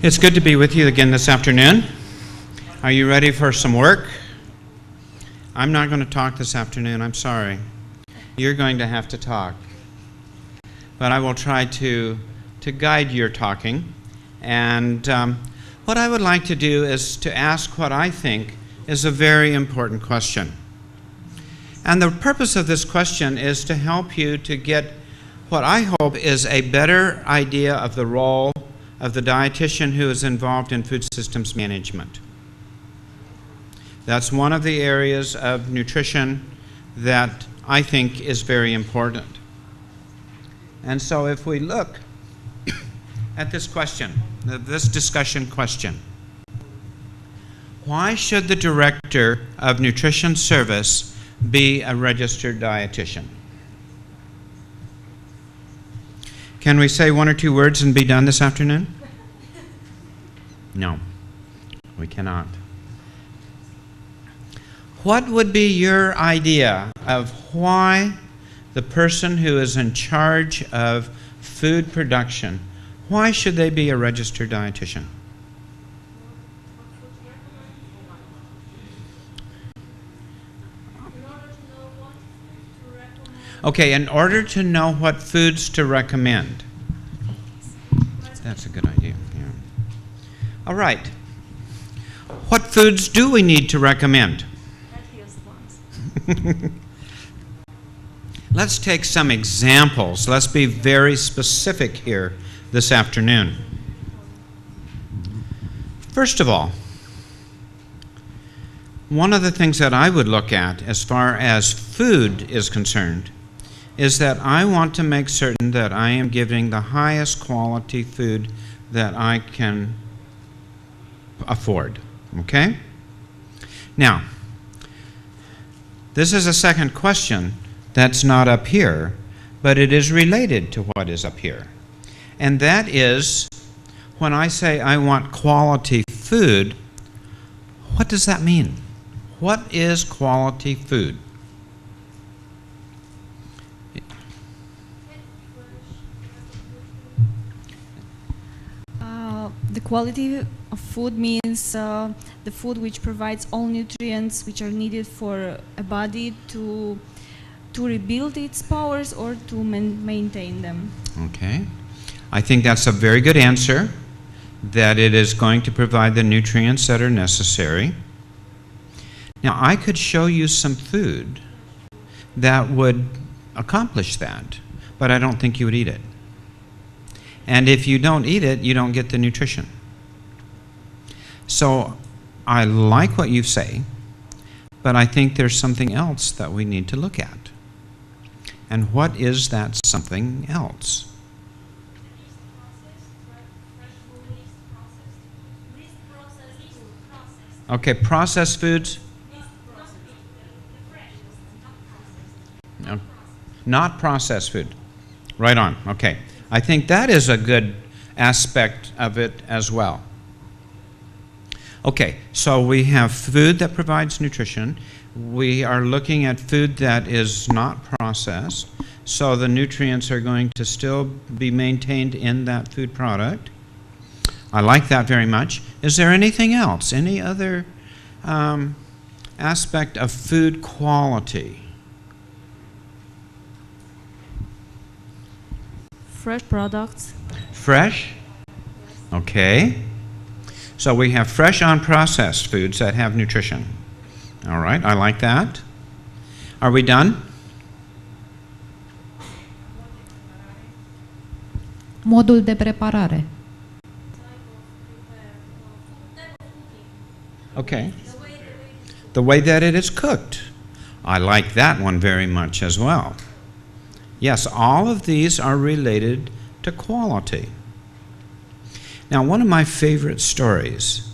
It's good to be with you again this afternoon. Are you ready for some work? I'm not going to talk this afternoon, I'm sorry. You're going to have to talk. But I will try to guide your talking. And what I would like to do is to ask what I think is a very important question. And the purpose of this question is to help you to get what I hope is a better idea of the role of the dietitian who is involved in food systems management. That's one of the areas of nutrition that I think is very important. And so if we look at this question, this discussion question, why should the director of nutrition service be a registered dietitian? Can we say one or two words and be done this afternoon? No, we cannot. What would be your idea of why the person who is in charge of food production, why should they be a registered dietitian? Okay, in order to know what foods to recommend. That's a good idea. Yeah. All right. What foods do we need to recommend? Let's take some examples. Let's be very specific here this afternoon. First of all, one of the things that I would look at as far as food is concerned is that I want to make certain that I am giving the highest quality food that I can afford. Okay? Now, this is a second question that's not up here, but it is related to what is up here. And that is, when I say I want quality food, what does that mean? What is quality food? The quality of food means the food which provides all nutrients which are needed for a body to rebuild its powers or to maintain them. Okay. I think that's a very good answer, that it is going to provide the nutrients that are necessary. Now, I could show you some food that would accomplish that, but I don't think you would eat it. And if you don't eat it, you don't get the nutrition. So I like what you say, but I think there's something else that we need to look at. And what is that something else? Okay, processed foods? No, not processed food. Right on, okay. I think that is a good aspect of it as well. Okay, so we have food that provides nutrition. We are looking at food that is not processed, so the nutrients are going to still be maintained in that food product. I like that very much. Is there anything else? Any other aspect of food quality? Fresh products. Fresh? Okay. So we have fresh unprocessed foods that have nutrition. All right, I like that. Are we done? Modul de preparare. Okay. The way that it is cooked. I like that one very much as well. Yes, all of these are related to quality. Now, one of my favorite stories.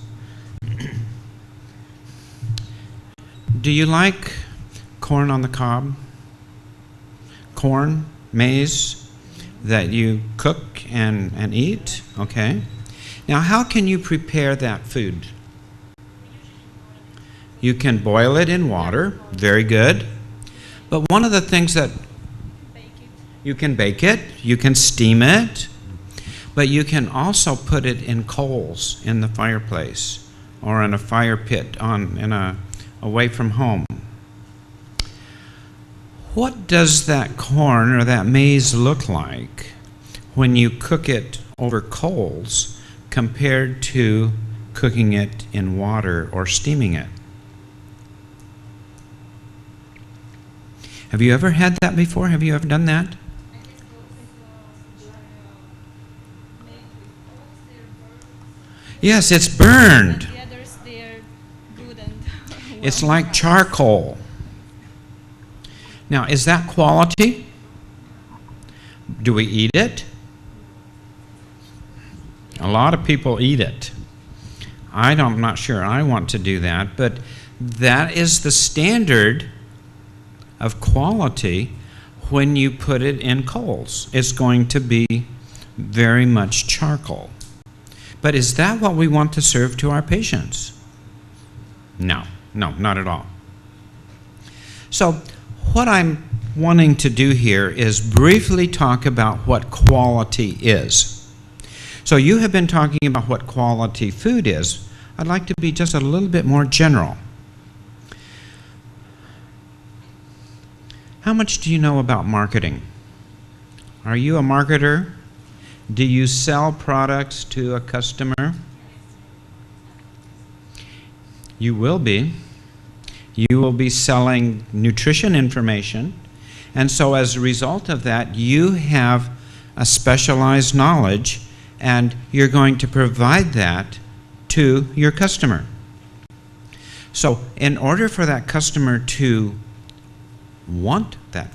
Do you like corn on the cob? Corn, maize, that you cook and eat? Okay. Now, how can you prepare that food? You can boil it in water. Very good. But one of the things that you can bake it, you can steam it, but you can also put it in coals in the fireplace or in a fire pit away from home. What does that corn or that maize look like when you cook it over coals compared to cooking it in water or steaming it? Have you ever had that before? Have you ever done that? Yes, it's burned. The others, they're good and It's like charcoal. Now, is that quality? Do we eat it? A lot of people eat it. I'm not sure I want to do that, but that is the standard of quality when you put it in coals. It's going to be very much charcoal. But is that what we want to serve to our patients? No, not at all. So what I'm wanting to do here is briefly talk about what quality is. So you have been talking about what quality food is. I'd like to be just a little bit more general. How much do you know about marketing? Are you a marketer? Do you sell products to a customer? You will be. You will be selling nutrition information, and so as a result of that, you have a specialized knowledge, and you're going to provide that to your customer. So in order for that customer to want that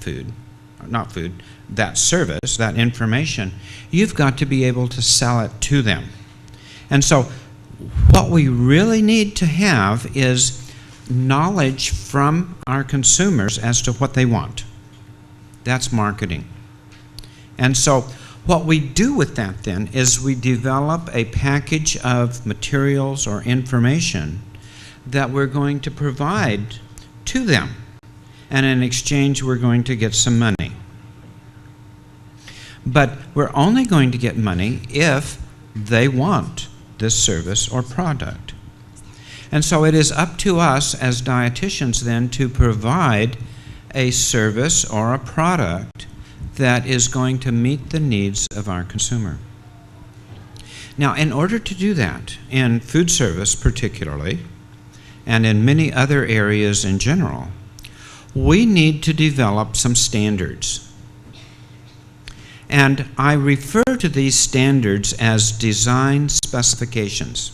that service, that information, you've got to be able to sell it to them. And so what we really need to have is knowledge from our consumers as to what they want. That's marketing. And so what we do with that then is we develop a package of materials or information that we're going to provide to them. And in exchange, we're going to get some money. But we're only going to get money if they want this service or product. And so it is up to us as dietitians then to provide a service or a product that is going to meet the needs of our consumer. Now, in order to do that, in food service particularly, and in many other areas in general, we need to develop some standards. And I refer to these standards as design specifications.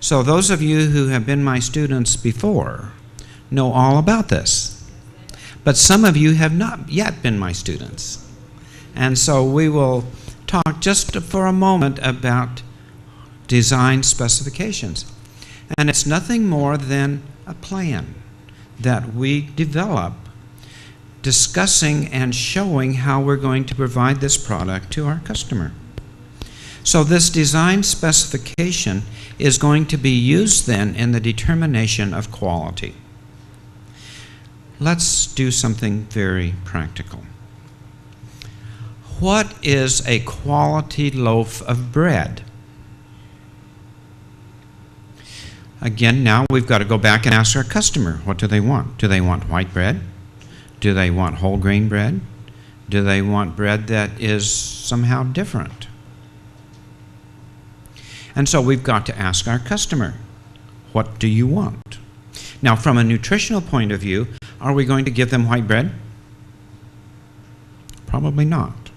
So those of you who have been my students before know all about this. But some of you have not yet been my students. And so we will talk just for a moment about design specifications. And it's nothing more than a plan that we develop discussing and showing how we're going to provide this product to our customer. So this design specification is going to be used then in the determination of quality. Let's do something very practical. What is a quality loaf of bread? Again, now we've got to go back and ask our customer, what do they want? Do they want white bread? Do they want whole grain bread? Do they want bread that is somehow different? And so we've got to ask our customer, what do you want? Now, from a nutritional point of view, are we going to give them white bread? Probably not.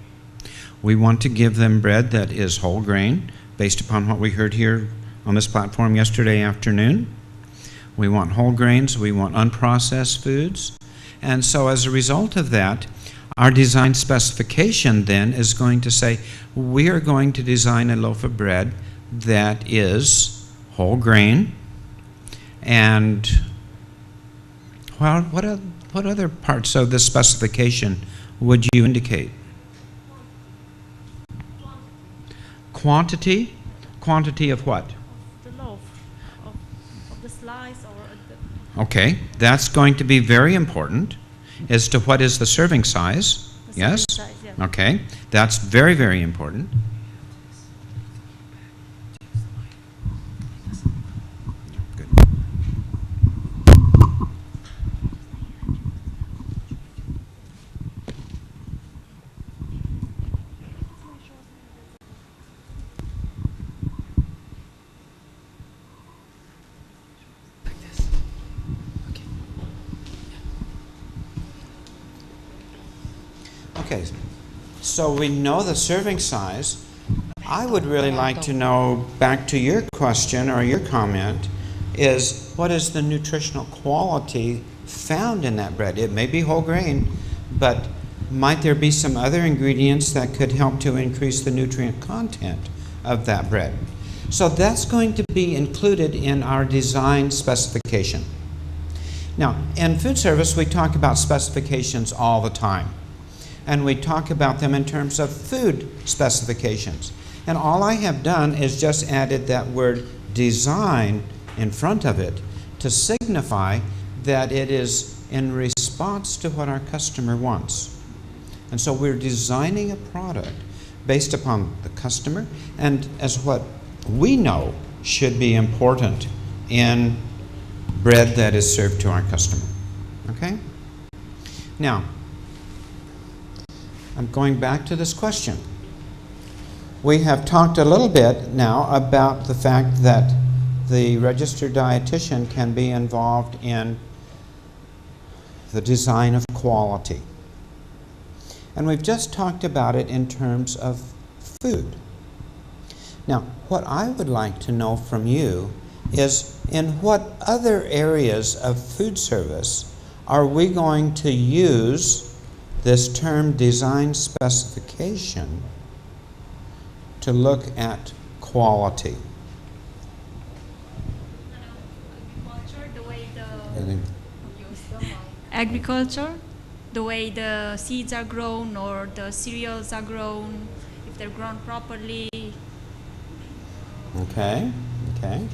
We want to give them bread that is whole grain, based upon what we heard here on this platform yesterday afternoon. We want whole grains, we want unprocessed foods. And so as a result of that, our design specification then is going to say, we are going to design a loaf of bread that is whole grain. And well, what other parts of this specification would you indicate? Quantity? Quantity of what? The loaf, of the slice or the... Okay, that's going to be very important as to what is the serving size. The Yes? serving size, yeah. Okay, that's very, very important. Okay, so we know the serving size. I would really like to know, back to your question or your comment, is what is the nutritional quality found in that bread? It may be whole grain, but might there be some other ingredients that could help to increase the nutrient content of that bread? So that's going to be included in our design specification. Now, in food service, we talk about specifications all the time. And we talk about them in terms of food specifications. And all I have done is just added that word design in front of it to signify that it is in response to what our customer wants. And so we're designing a product based upon the customer and as what we know should be important in bread that is served to our customer. Okay? Now, I'm going back to this question. We have talked a little bit now about the fact that the registered dietitian can be involved in the design of quality. And we've just talked about it in terms of food. Now, what I would like to know from you is in what other areas of food service are we going to use this term design specification to look at quality? Agriculture, the way the seeds are grown or the cereals are grown, if they're grown properly. Okay, okay,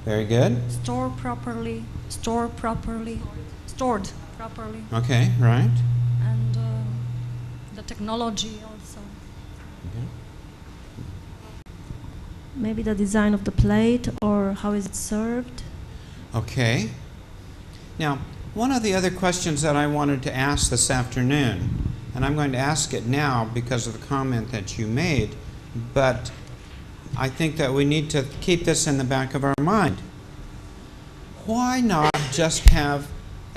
very good. Stored properly. Okay, right. And the technology also. Okay. Maybe the design of the plate or how is it served. Okay. Now, one of the other questions that I wanted to ask this afternoon, and I'm going to ask it now because of the comment that you made, but I think that we need to keep this in the back of our mind. Why not just have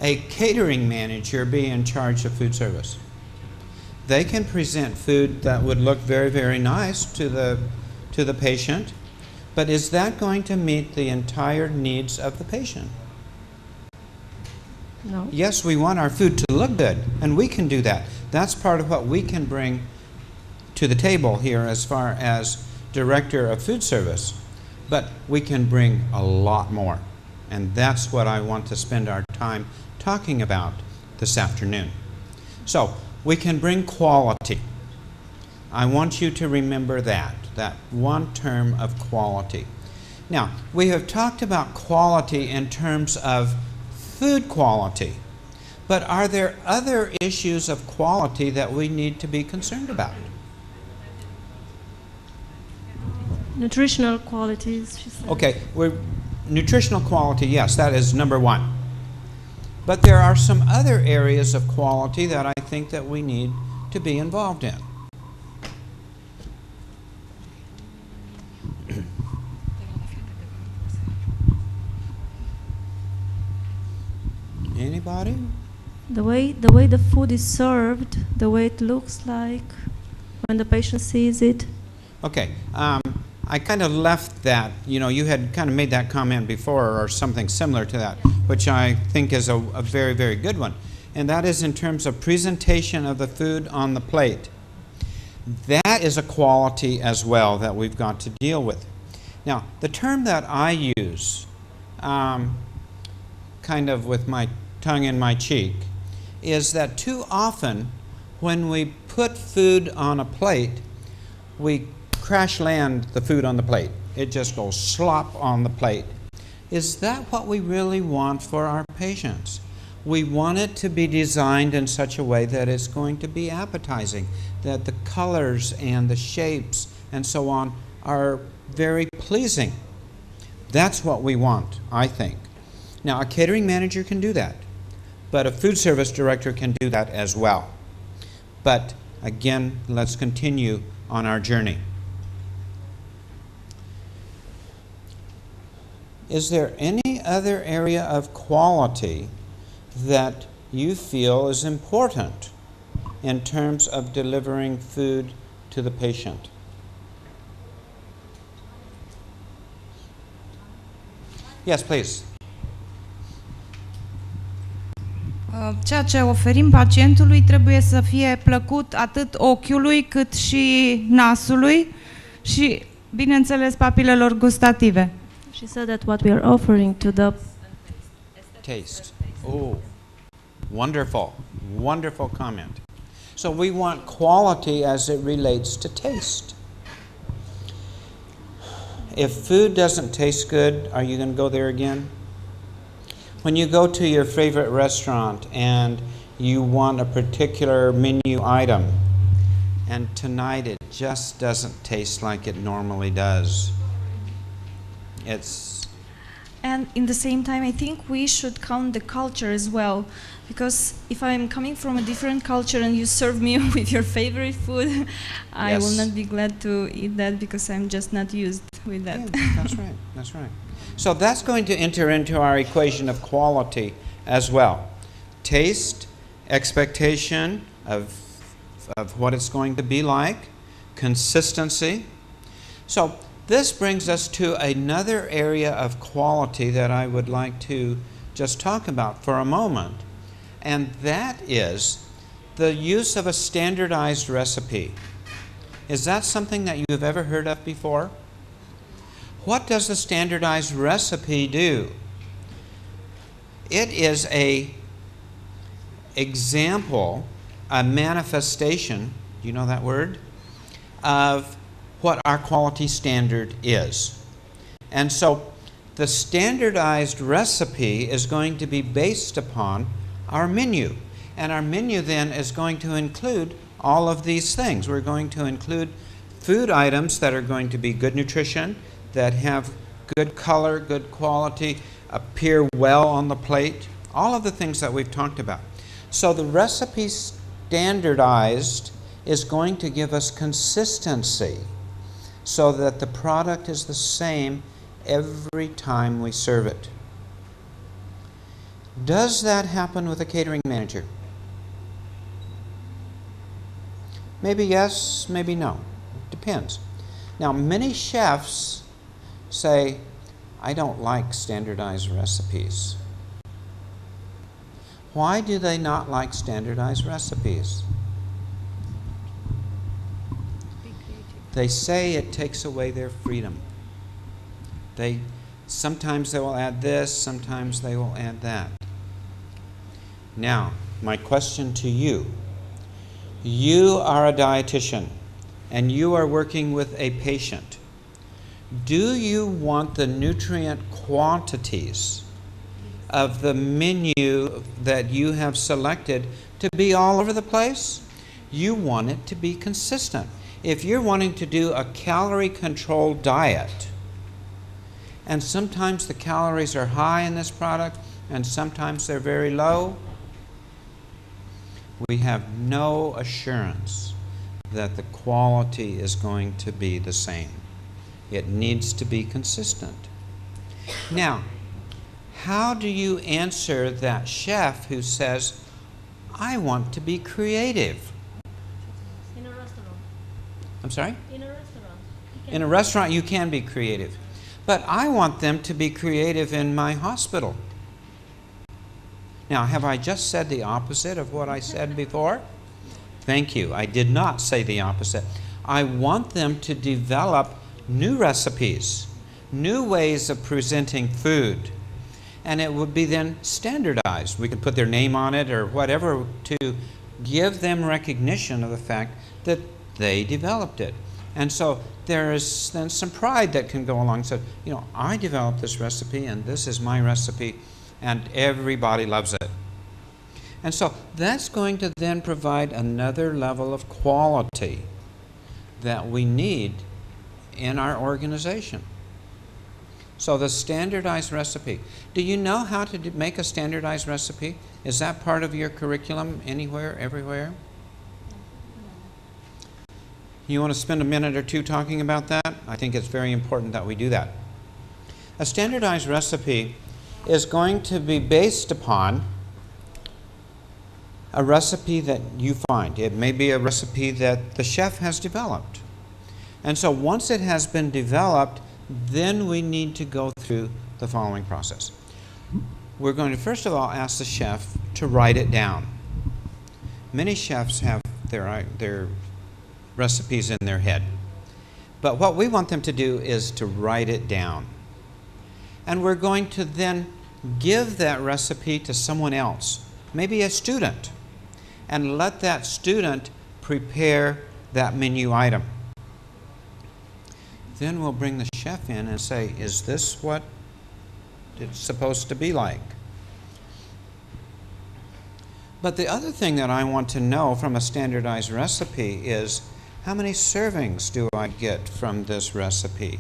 a catering manager be in charge of food service? They can present food that would look very, very nice to the patient, but is that going to meet the entire needs of the patient? No. Yes, we want our food to look good, and we can do that. That's part of what we can bring to the table here as far as director of food service. But we can bring a lot more, and that's what I want to spend our time talking about this afternoon. So, we can bring quality. I want you to remember that one term of quality. Now, we have talked about quality in terms of food quality, but are there other issues of quality that we need to be concerned about? Nutritional qualities, she said. Okay, nutritional quality, yes, that is number one. But there are some other areas of quality that I think that we need to be involved in. Anybody? The way the food is served, the way it looks like when the patient sees it. Okay, I kind of left that, you had kind of made that comment before or something similar to that, which I think is a very, very good one. And that is in terms of presentation of the food on the plate. That is a quality as well that we've got to deal with. Now, the term that I use, kind of with my tongue in my cheek, is that too often when we put food on a plate, we crash land the food on the plate. It just goes slop on the plate. Is that what we really want for our patients? We want it to be designed in such a way that it's going to be appetizing, that the colors and the shapes and so on are very pleasing. That's what we want, I think. Now, a catering manager can do that, but a food service director can do that as well. But again, let's continue on our journey. Is there any other area of quality that you feel is important in terms of delivering food to the patient? Yes, please. Ceea ce oferim pacientului trebuie să fie plăcut atât ochiului cât și nasului și, bineînțeles, papilelor gustative. She said that what we are offering to the Taste. Oh, wonderful, wonderful comment. So we want quality as it relates to taste. If food doesn't taste good, are you going to go there again? When you go to your favorite restaurant and you want a particular menu item, and tonight it just doesn't taste like it normally does, And in the same time, I think we should count the culture as well, because if I'm coming from a different culture and you serve me with your favorite food, I will not be glad to eat that because I'm just not used with that. Yeah, that's right, that's right. So that's going to enter into our equation of quality as well. Taste, expectation of what it's going to be like, consistency. So this brings us to another area of quality that I would like to just talk about for a moment, and that is the use of a standardized recipe. Is that something that you've ever heard of before? What does a standardized recipe do? It is an example, a manifestation, do you know that word, of what our quality standard is. And so the standardized recipe is going to be based upon our menu. And our menu then is going to include all of these things. We're going to include food items that are going to be good nutrition, that have good color, good quality, appear well on the plate, all of the things that we've talked about. So the recipe standardized is going to give us consistency so that the product is the same every time we serve it. Does that happen with a catering manager? Maybe yes, maybe no. Depends. Now, many chefs say, I don't like standardized recipes. Why do they not like standardized recipes? They say it takes away their freedom. Sometimes they will add this, sometimes they will add that. Now, my question to you. You are a dietitian and you are working with a patient. Do you want the nutrient quantities of the menu that you have selected to be all over the place? You want it to be consistent. If you're wanting to do a calorie-controlled diet, and sometimes the calories are high in this product, and sometimes they're very low, we have no assurance that the quality is going to be the same. It needs to be consistent. Now, how do you answer that chef who says, I want to be creative? in a restaurant. I'm sorry? In a restaurant. In a restaurant, you can be creative. But I want them to be creative in my hospital. Now, have I just said the opposite of what I said before? Thank you. I did not say the opposite. I want them to develop new recipes, new ways of presenting food, and it would be then standardized. We could put their name on it or whatever to give them recognition of the fact that they developed it. And so there is then some pride that can go along. So, you know, I developed this recipe and this is my recipe and everybody loves it. And so that's going to then provide another level of quality that we need in our organization. So the standardized recipe. Do you know how to make a standardized recipe? Is that part of your curriculum anywhere, everywhere? You want to spend a minute or two talking about that? I think it's very important that we do that. A standardized recipe is going to be based upon a recipe that you find. It may be a recipe that the chef has developed. And so once it has been developed, then we need to go through the following process. We're going to first of all ask the chef to write it down. Many chefs have their recipes in their head. But what we want them to do is to write it down. And we're going to then give that recipe to someone else, maybe a student, and let that student prepare that menu item. Then we'll bring the chef in and say, is this what it's supposed to be like? But the other thing that I want to know from a standardized recipe is, how many servings do I get from this recipe?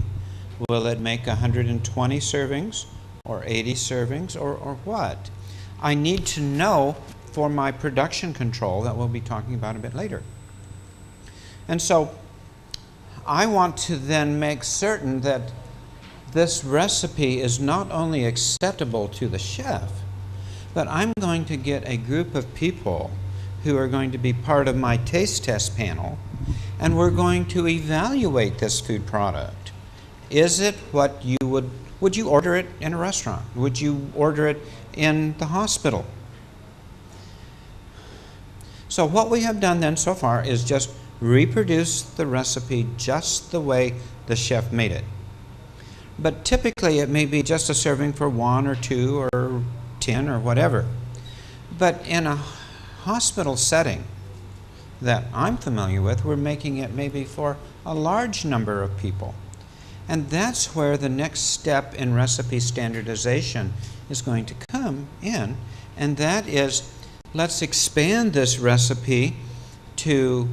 Will it make 120 servings or 80 servings or what? I need to know for my production control that we'll be talking about a bit later. And so I want to then make certain that this recipe is not only acceptable to the chef, but I'm going to get a group of people who are going to be part of my taste test panel, and we're going to evaluate this food product. Is it what you would you order it in a restaurant? Would you order it in the hospital? So what we have done then so far is just reproduce the recipe just the way the chef made it. But typically it may be just a serving for 1 or 2 or 10 or whatever. But in a hospital setting that I'm familiar with, we're making it maybe for a large number of people. And that's where the next step in recipe standardization is going to come in, and that is, let's expand this recipe to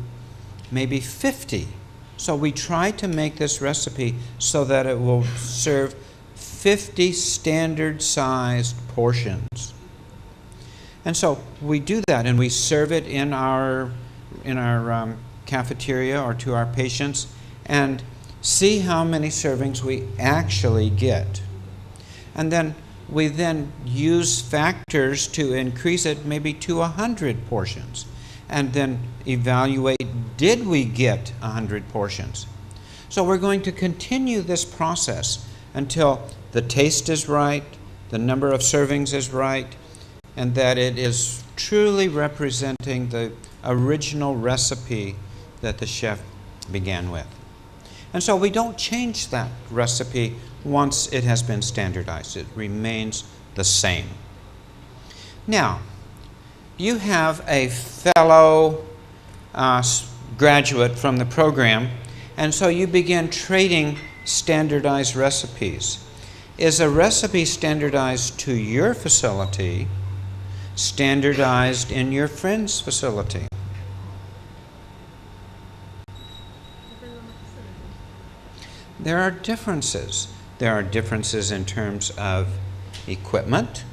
maybe 50. So we try to make this recipe so that it will serve 50 standard-sized portions. And so we do that, and we serve it in our cafeteria or to our patients, and see how many servings we actually get. And then we then use factors to increase it maybe to 100 portions, and then evaluate, did we get 100 portions? So we're going to continue this process until the taste is right, the number of servings is right, and that it is truly representing the original recipe that the chef began with. And so we don't change that recipe once it has been standardized. It remains the same. Now, you have a fellow graduate from the program, and so you begin trading standardized recipes. Is a recipe standardized to your facility, standardized in your friend's facility? There are differences. There are differences in terms of equipment.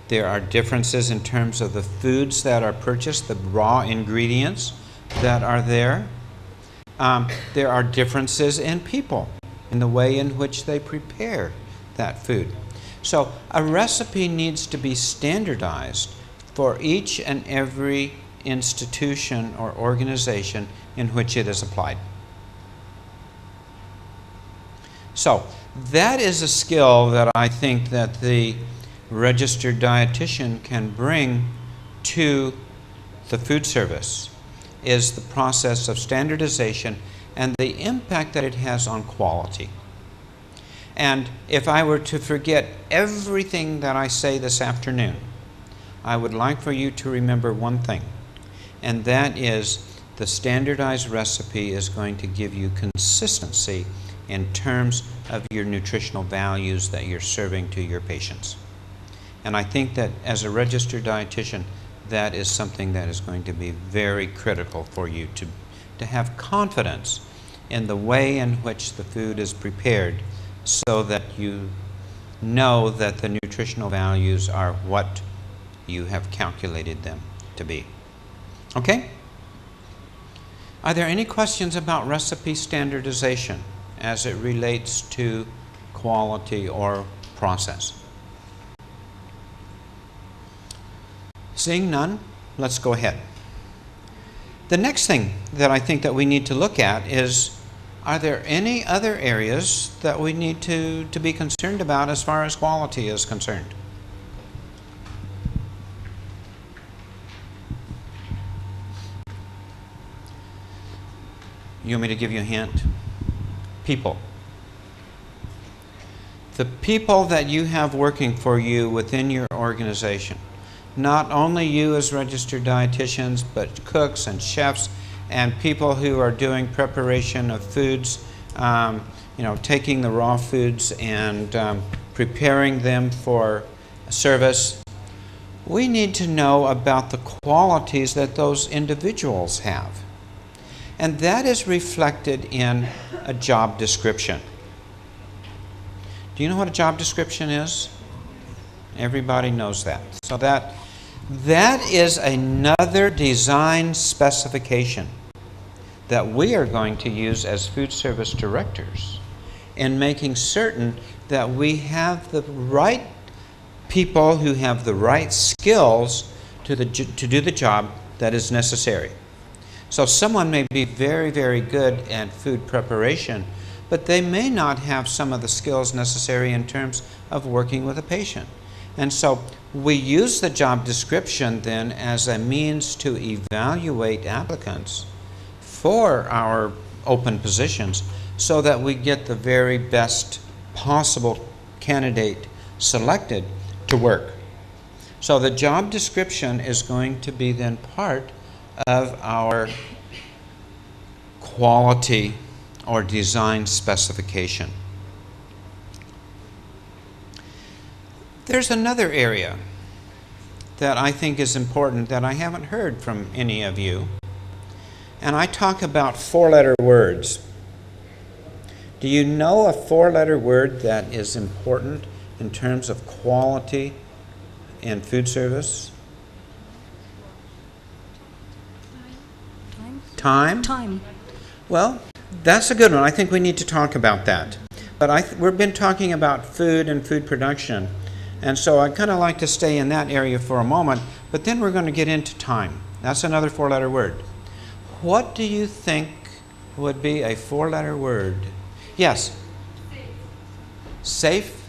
There are differences in terms of the foods that are purchased, the raw ingredients that are there. There are differences in people, in the way in which they prepare that food. So a recipe needs to be standardized for each and every institution or organization in which it is applied. So that is a skill that I think that the registered dietitian can bring to the food service, is the process of standardization and the impact that it has on quality. And if I were to forget everything that I say this afternoon, I would like for you to remember one thing, and that is the standardized recipe is going to give you consistency in terms of your nutritional values that you're serving to your patients. And I think that as a registered dietitian, that is something that is going to be very critical for you to have confidence in the way in which the food is prepared, so that you know that the nutritional values are what you have calculated them to be. Okay? Are there any questions about recipe standardization as it relates to quality or process? Seeing none, let's go ahead. The next thing that I think that we need to look at is, are there any other areas that we need to be concerned about as far as quality is concerned? You want me to give you a hint? People. The people that you have working for you within your organization. Not only you as registered dietitians, but cooks and chefs and people who are doing preparation of foods, taking the raw foods and preparing them for service. We need to know about the qualities that those individuals have. And that is reflected in a job description. Do you know what a job description is? Everybody knows that. So that is another design specification that we are going to use as food service directors in making certain that we have the right people who have the right skills to do the job that is necessary. So someone may be very, very good at food preparation, but they may not have some of the skills necessary in terms of working with a patient. And so we use the job description then as a means to evaluate applicants for our open positions so that we get the very best possible candidate selected to work. So the job description is going to be then part of our quality or design specification. There's another area that I think is important that I haven't heard from any of you, and I talk about four-letter words. Do you know a four-letter word that is important in terms of quality in food service? Time? Time. Well, that's a good one. I think we need to talk about that. But we've been talking about food and food production, and so I'd kind of like to stay in that area for a moment, but then we're going to get into time. That's another four-letter word. What do you think would be a four-letter word? Yes? Safe.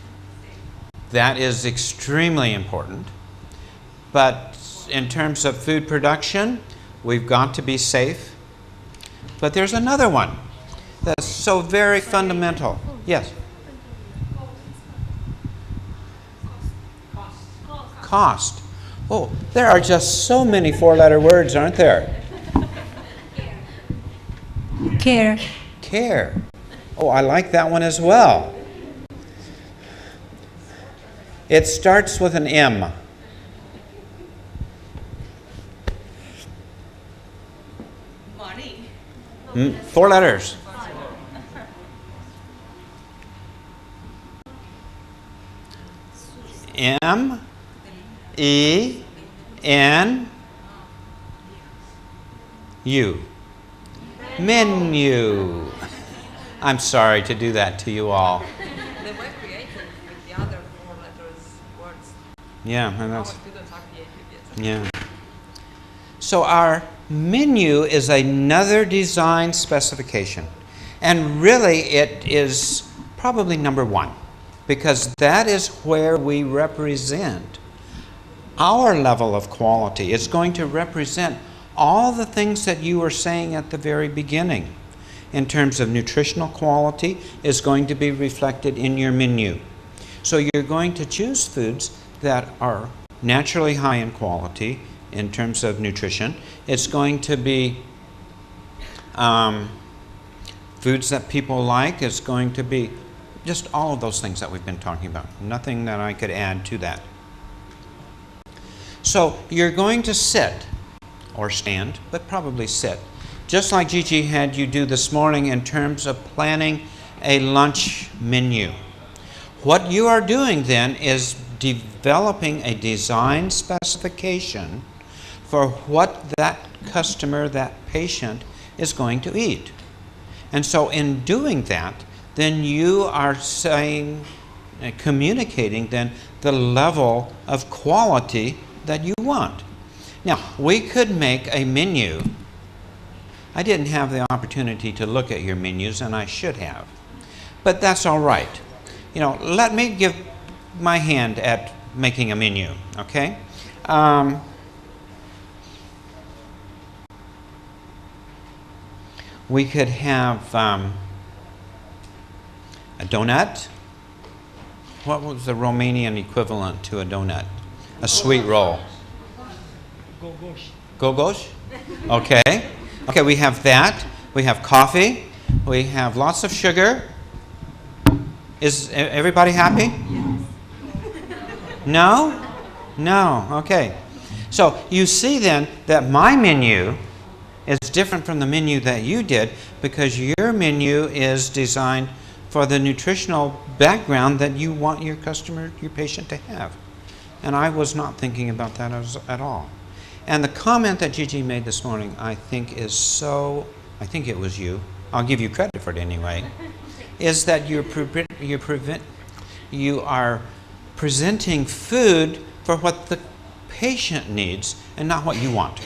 That is extremely important. But in terms of food production, we've got to be safe. But there's another one that's so very fundamental. Yes? Cost. Oh, there are just so many four-letter words, aren't there? Care. Care. Oh, I like that one as well. It starts with an M. Money. 4 letters. M-E-N-U. Menu. I'm sorry to do that to you all. They were created with the other 4 letters words. Yeah, and that's. Our students are creative, yes. Yeah. So our menu is another design specification. And really it is probably number 1, because that is where we represent our level of quality. It's going to represent all the things that you were saying at the very beginning in terms of nutritional quality is going to be reflected in your menu. So you're going to choose foods that are naturally high in quality in terms of nutrition. It's going to be foods that people like. It's going to be just all of those things that we've been talking about. Nothing that I could add to that. So you're going to sit or stand, but probably sit, just like Gigi had you do this morning in terms of planning a lunch menu. What you are doing then is developing a design specification for what that customer, that patient, is going to eat. And so in doing that, then you are saying, communicating then the level of quality that you want. Now, we could make a menu. I didn't have the opportunity to look at your menus, and I should have. But that's all right. You know, let me give my hand at making a menu, okay? We could have a donut. What was the Romanian equivalent to a donut? A sweet roll. Gogosh? Okay. Okay, we have that. We have coffee. We have lots of sugar. Is everybody happy? Yes. No? No. Okay. So you see then that my menu is different from the menu that you did because your menu is designed for the nutritional background that you want your customer, your patient to have. And I was not thinking about that at all. And the comment that Gigi made this morning, I think is so, I think it was you, I'll give you credit for it anyway, is that you are presenting food for what the patient needs and not what you want.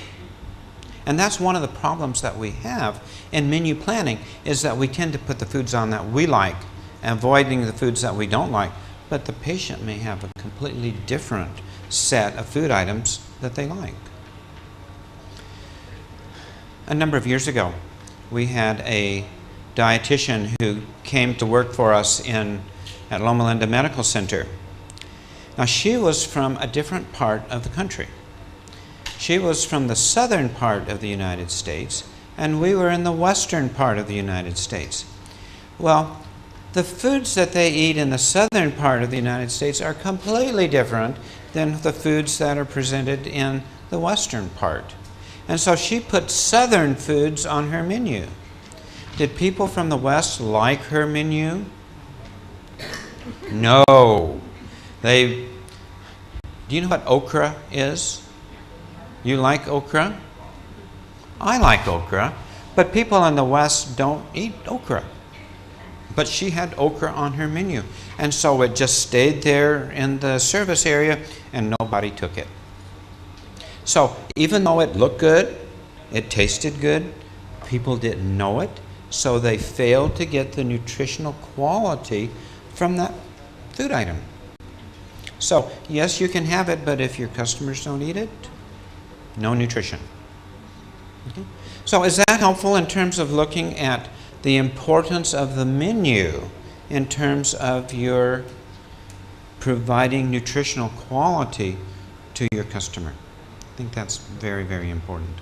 And that's one of the problems that we have in menu planning is that we tend to put the foods on that we like, avoiding the foods that we don't like, but the patient may have a completely different set of food items that they like. A number of years ago, we had a dietitian who came to work for us at Loma Medical Center. Now, she was from a different part of the country. She was from the southern part of the United States, and we were in the western part of the United States. Well, the foods that they eat in the southern part of the United States are completely different than the foods that are presented in the western part. And so she put southern foods on her menu. Did people from the West like her menu? No. Do you know what okra is? You like okra? I like okra, but people in the West don't eat okra. But she had okra on her menu. And so it just stayed there in the service area and nobody took it. So even though it looked good, it tasted good, people didn't know it, so they failed to get the nutritional quality from that food item. So yes, you can have it, but if your customers don't eat it, no nutrition. Okay? So is that helpful in terms of looking at the importance of the menu in terms of your providing nutritional quality to your customer? I think that's very, very important.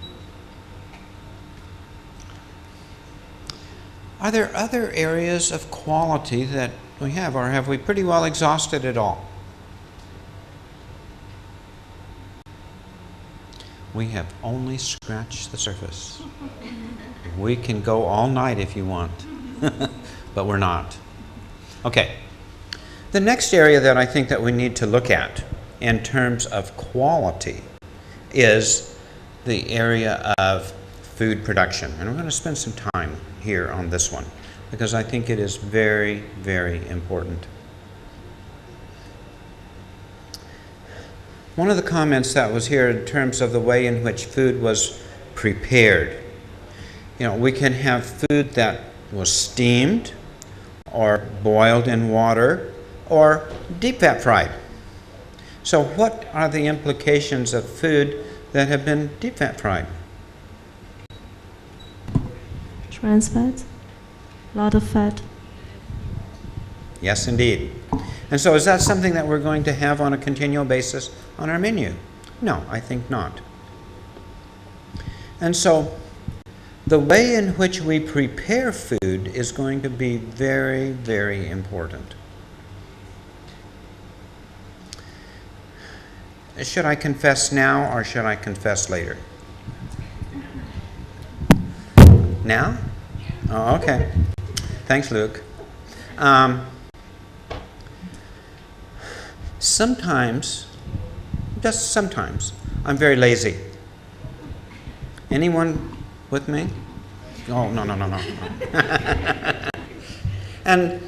Are there other areas of quality that we have, or have we pretty well exhausted it all? We have only scratched the surface. We can go all night if you want, but we're not. Okay. The next area that I think that we need to look at in terms of quality is the area of food production. And we're going to spend some time here on this one because I think it is very, very important. One of the comments that was here in terms of the way in which food was prepared. You know, we can have food that was steamed or boiled in water or deep fat fried. So what are the implications of food that have been deep fat fried? Trans fat, a lot of fat. Yes, indeed. And so is that something that we're going to have on a continual basis on our menu? No, I think not. And so the way in which we prepare food is going to be very, very important. Should I confess now or should I confess later? Now? Oh, okay. Thanks, Luke. Sometimes, just sometimes, I'm very lazy. Anyone with me? Oh, no. And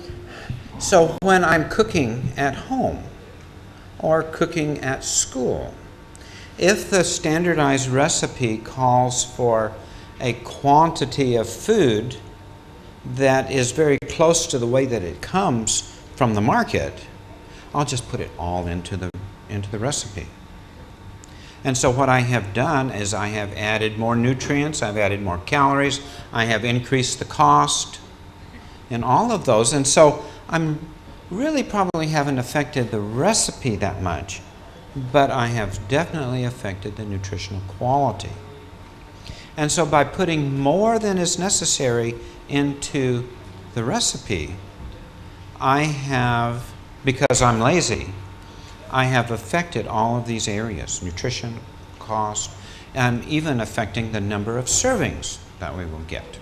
so when I'm cooking at home or cooking at school, If the standardized recipe calls for a quantity of food that is very close to the way that it comes from the market, I'll just put it all into the recipe. And so what I have done is I have added more nutrients, I've added more calories, I have increased the cost in all of those. And so I'm really probably haven't affected the recipe that much, but I have definitely affected the nutritional quality. And so by putting more than is necessary into the recipe, I have, because I'm lazy, I have affected all of these areas: nutrition, cost, and even affecting the number of servings that we will get.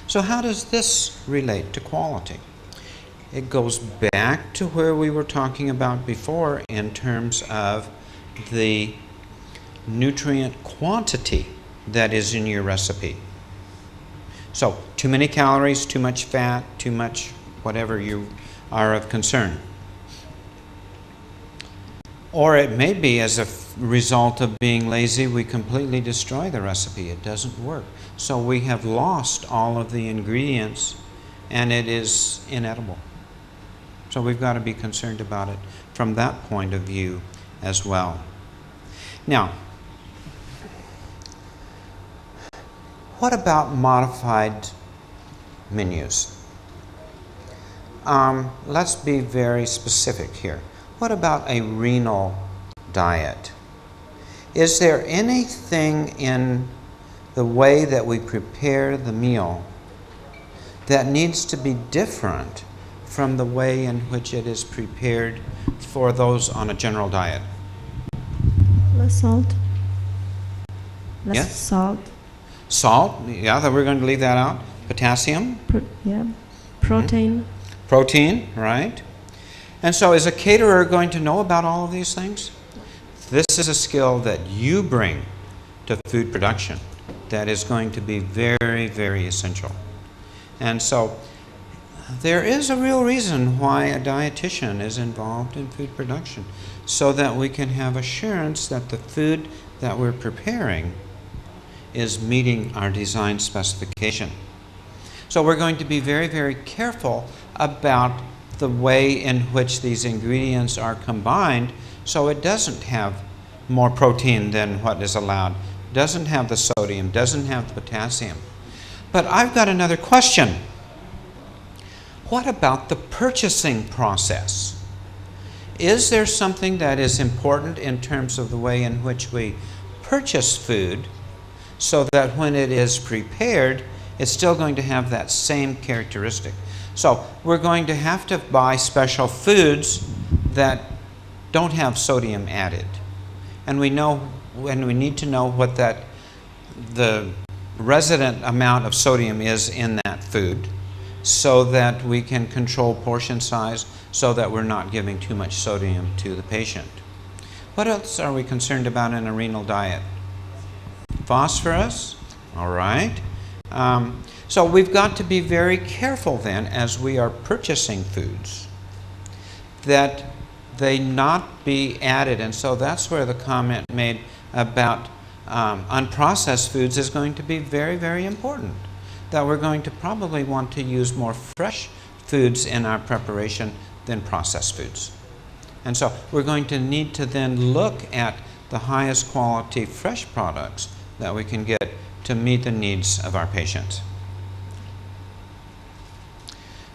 So how does this relate to quality? It goes back to where we were talking about before in terms of the nutrient quantity that is in your recipe. So, too many calories, too much fat, too much whatever you are of concern. Or it may be as a result of being lazy, we completely destroy the recipe. It doesn't work. So we have lost all of the ingredients and it is inedible. So we've got to be concerned about it from that point of view as well. Now, what about modified menus? Let's be very specific here. What about a renal diet? Is there anything in the way that we prepare the meal that needs to be different from the way in which it is prepared for those on a general diet? Less salt. Less Yes? salt. Salt, yeah, that we're going to leave that out. Potassium, Protein. protein, right? And so is a caterer going to know about all of these things? This is a skill that you bring to food production that is going to be very, very essential. And so there is a real reason why a dietitian is involved in food production, so that we can have assurance that the food that we're preparing is meeting our design specification. So we're going to be very, very careful about the way in which these ingredients are combined so it doesn't have more protein than what is allowed, doesn't have the sodium, doesn't have the potassium. But I've got another question. What about the purchasing process? Is there something that is important in terms of the way in which we purchase food so that when it is prepared, it's still going to have that same characteristic? So we're going to have to buy special foods that don't have sodium added. And we need to know what the resident amount of sodium is in that food, so that we can control portion size, so that we're not giving too much sodium to the patient. What else are we concerned about in a renal diet? Phosphorus, all right. So we've got to be very careful then, as we are purchasing foods, that they not be added. And so that's where the comment made about unprocessed foods is going to be very, very important. That we're going to probably want to use more fresh foods in our preparation than processed foods. And so we're going to need to then look at the highest quality fresh products that we can get to meet the needs of our patients.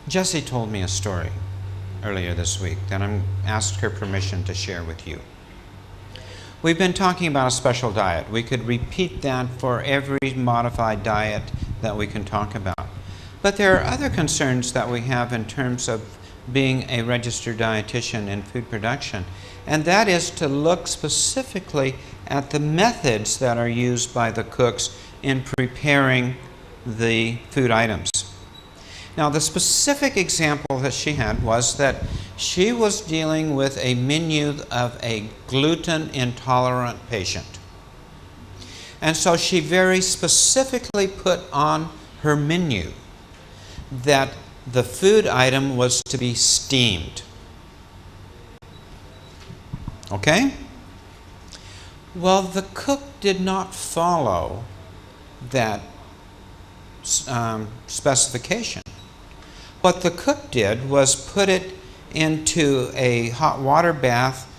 Jessie told me a story earlier this week that I asked her permission to share with you. We've been talking about a special diet. We could repeat that for every modified diet that we can talk about. But there are other concerns that we have in terms of being a registered dietitian in food production, and that is to look specifically at the methods that are used by the cooks in preparing the food items. Now, the specific example that she had was that she was dealing with a menu of a gluten-intolerant patient. And so she very specifically put on her menu that the food item was to be steamed. Okay? Well, the cook did not follow that specification. What the cook did was put it into a hot water bath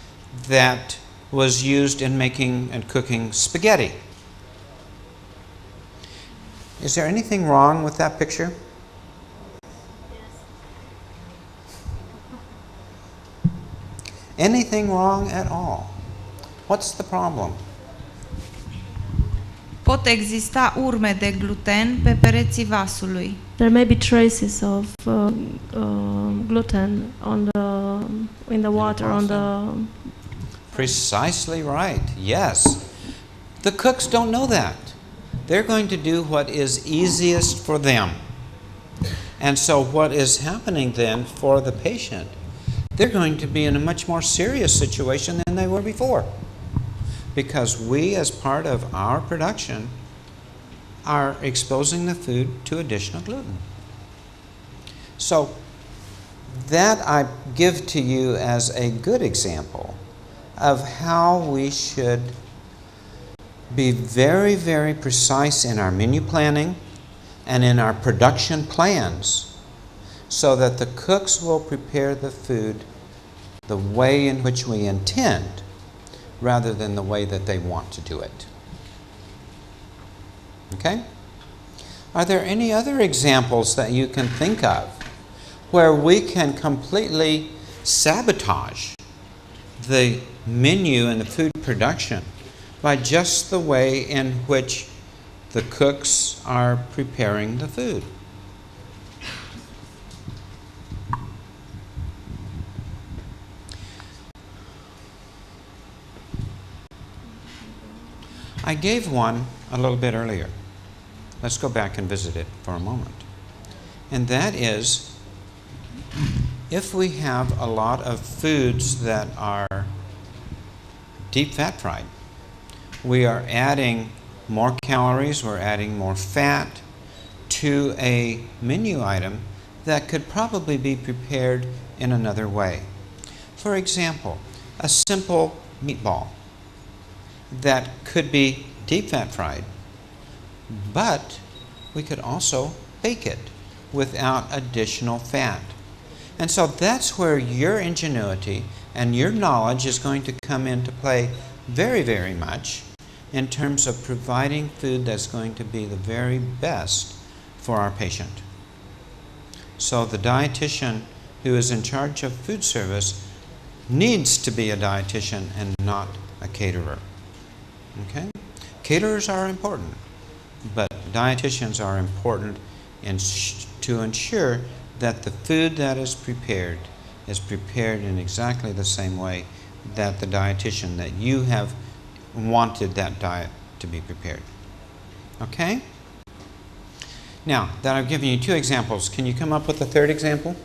that was used in making and cooking spaghetti. Is there anything wrong with that picture? Anything wrong at all? What's the problem? Pot exista urme de gluten pe pereții vasului. There may be traces of gluten in the water, on the... Precisely right, yes. The cooks don't know that. They're going to do what is easiest for them. And so what is happening then for the patient, they're going to be in a much more serious situation than they were before. Because we, as part of our production, are exposing the food to additional gluten. So that I give to you as a good example of how we should be very, very precise in our menu planning and in our production plans so that the cooks will prepare the food the way in which we intend rather than the way that they want to do it. Okay? Are there any other examples that you can think of where we can completely sabotage the menu and the food production by just the way in which the cooks are preparing the food? I gave one a little bit earlier. Let's go back and visit it for a moment. And that is, if we have a lot of foods that are deep fat fried, we are adding more calories, we're adding more fat to a menu item that could probably be prepared in another way. For example, a simple meatball that could be deep fat fried, but we could also bake it without additional fat. And so that's where your ingenuity and your knowledge is going to come into play very, very much in terms of providing food that's going to be the very best for our patient. So the dietitian who is in charge of food service needs to be a dietitian and not a caterer. Okay? Caterers are important, but dietitians are important to ensure that the food that is prepared in exactly the same way that the dietitian that you have wanted that diet to be prepared. Okay? Now, that I've given you two examples, can you come up with a third example?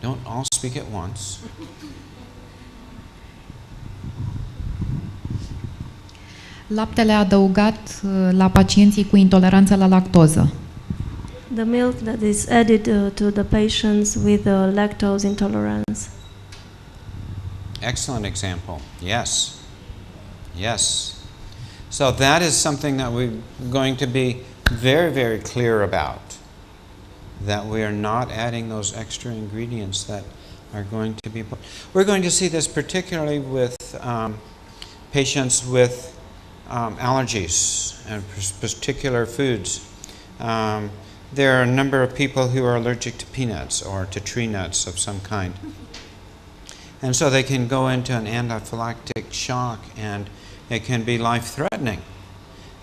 Don't all speak at once. Laptele adăugat la pacienții cu intoleranță la lactoză. The milk that is added to the patients with lactose intolerance. Excellent example. Yes. Yes. So that is something that we're going to be very, very clear about. That we are not adding those extra ingredients that are going to be... We're going to see this particularly with patients with allergies and particular foods. There are a number of people who are allergic to peanuts or to tree nuts of some kind. And so they can go into an anaphylactic shock and it can be life-threatening.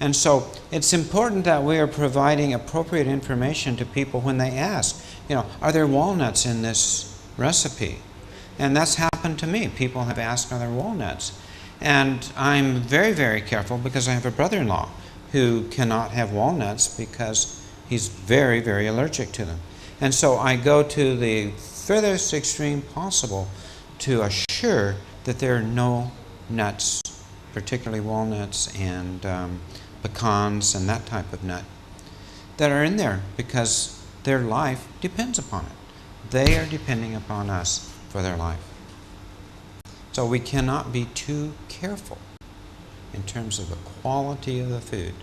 And so it's important that we are providing appropriate information to people when they ask, are there walnuts in this recipe? And that's happened to me. People have asked, are there walnuts? And I'm very, very careful because I have a brother-in-law who cannot have walnuts because he's very, very allergic to them. And so I go to the furthest extreme possible to assure that there are no nuts, particularly walnuts and pecans and that type of nut, that are in there because their life depends upon it. They are depending upon us for their life. So we cannot be too careful in terms of the quality of the food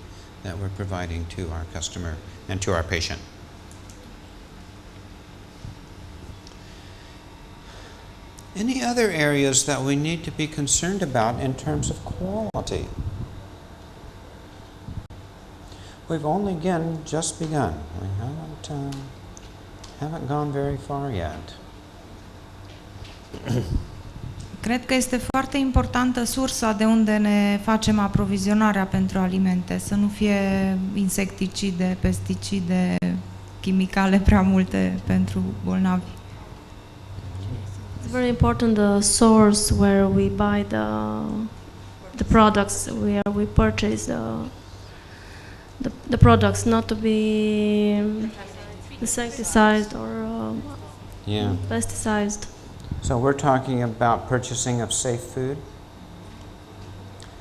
that we're providing to our customer and to our patient. Any other areas that we need to be concerned about in terms of quality? We've only again just begun. We haven't gone very far yet. Cred că este foarte importantă sursa de unde ne facem aprovizionarea pentru alimente, să nu fie insecticide, pesticide, chimicale prea multe pentru bolnavi. It's very important the source where we buy the products, where we purchase the products, not to be insecticized or pesticized. So we're talking about purchasing of safe food.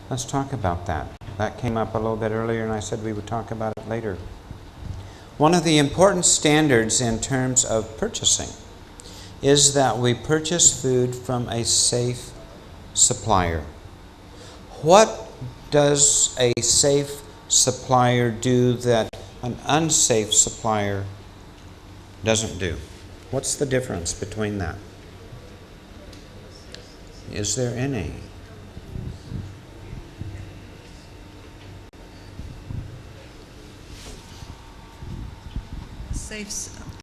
Let's talk about that. That came up a little bit earlier, and I said we would talk about it later. One of the important standards in terms of purchasing is that we purchase food from a safe supplier. What does a safe supplier do that an unsafe supplier doesn't do? What's the difference between that? Is there any? Safe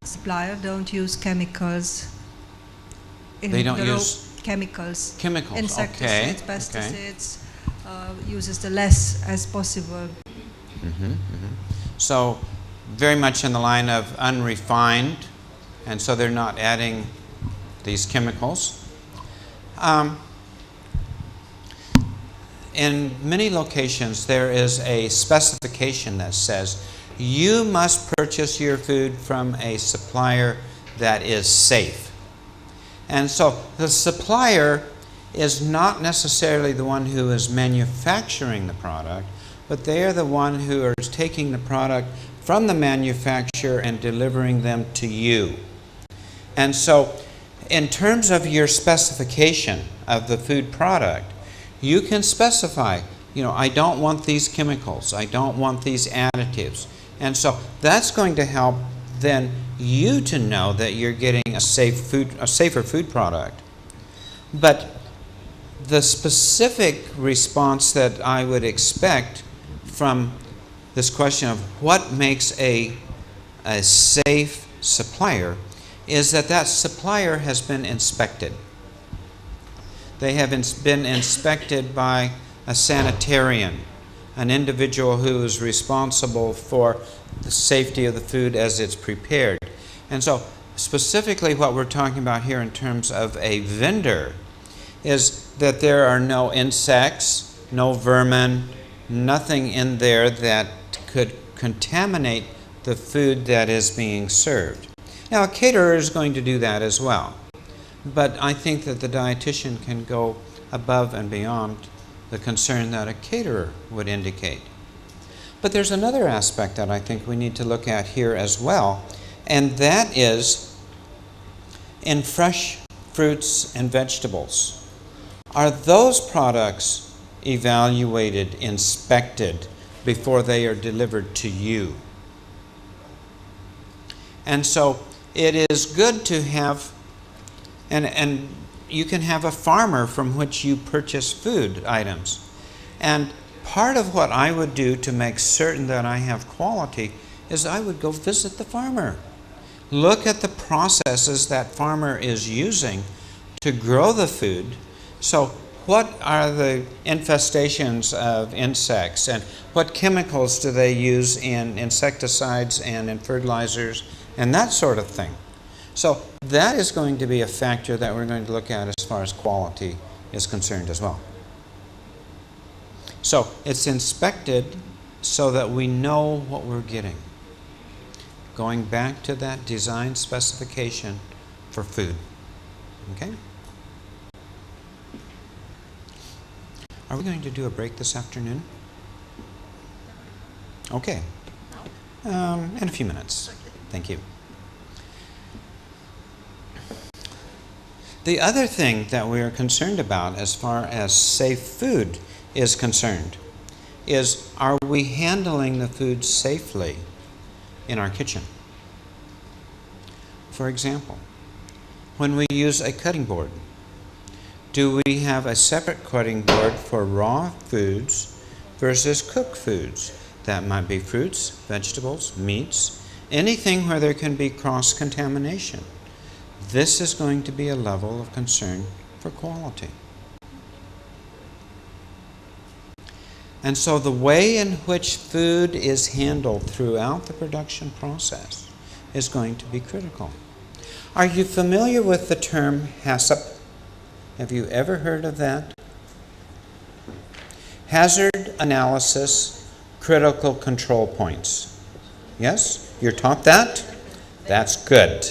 supplier don't use chemicals. They don't use chemicals. Chemicals. Insecticides, Okay. pesticides. Uses the less as possible. So very much in the line of unrefined, and so they're not adding these chemicals. In many locations there is a specification that says you must purchase your food from a supplier that is safe. And so the supplier is not necessarily the one who is manufacturing the product, but they are the one who are taking the product from the manufacturer and delivering them to you. And so in terms of your specification of the food product, you can specify, I don't want these chemicals, I don't want these additives. And so that's going to help then you to know that you're getting a safer food product. But the specific response that I would expect from this question of what makes a safe supplier is that supplier has been inspected. They have been inspected by a sanitarian, an individual who is responsible for the safety of the food as it's prepared. And so specifically what we're talking about here in terms of a vendor is that there are no insects, no vermin, nothing in there that could contaminate the food that is being served. Now a caterer is going to do that as well. But I think that the dietitian can go above and beyond the concern that a caterer would indicate. But there's another aspect that I think we need to look at here as well, and that is in fresh fruits and vegetables. Are those products evaluated, inspected before they are delivered to you? And so it is good to have and you can have a farmer from which you purchase food items. And part of what I would do to make certain that I have quality is I would go visit the farmer. Look at the processes that farmer is using to grow the food. So what are the infestations of insects and what chemicals do they use in insecticides and in fertilizers and that sort of thing. So that is going to be a factor that we're going to look at as far as quality is concerned as well. So it's inspected so that we know what we're getting. Going back to that design specification for food. Okay? Are we going to do a break this afternoon? Okay. In a few minutes. Thank you. The other thing that we are concerned about as far as safe food is concerned is, are we handling the food safely in our kitchen? For example, when we use a cutting board, do we have a separate cutting board for raw foods versus cooked foods? That might be fruits, vegetables, meats, anything where there can be cross-contamination. This is going to be a level of concern for quality. And so the way in which food is handled throughout the production process is going to be critical. Are you familiar with the term HACCP? Have you ever heard of that? Hazard Analysis Critical Control Points. Yes? You're taught that? That's good.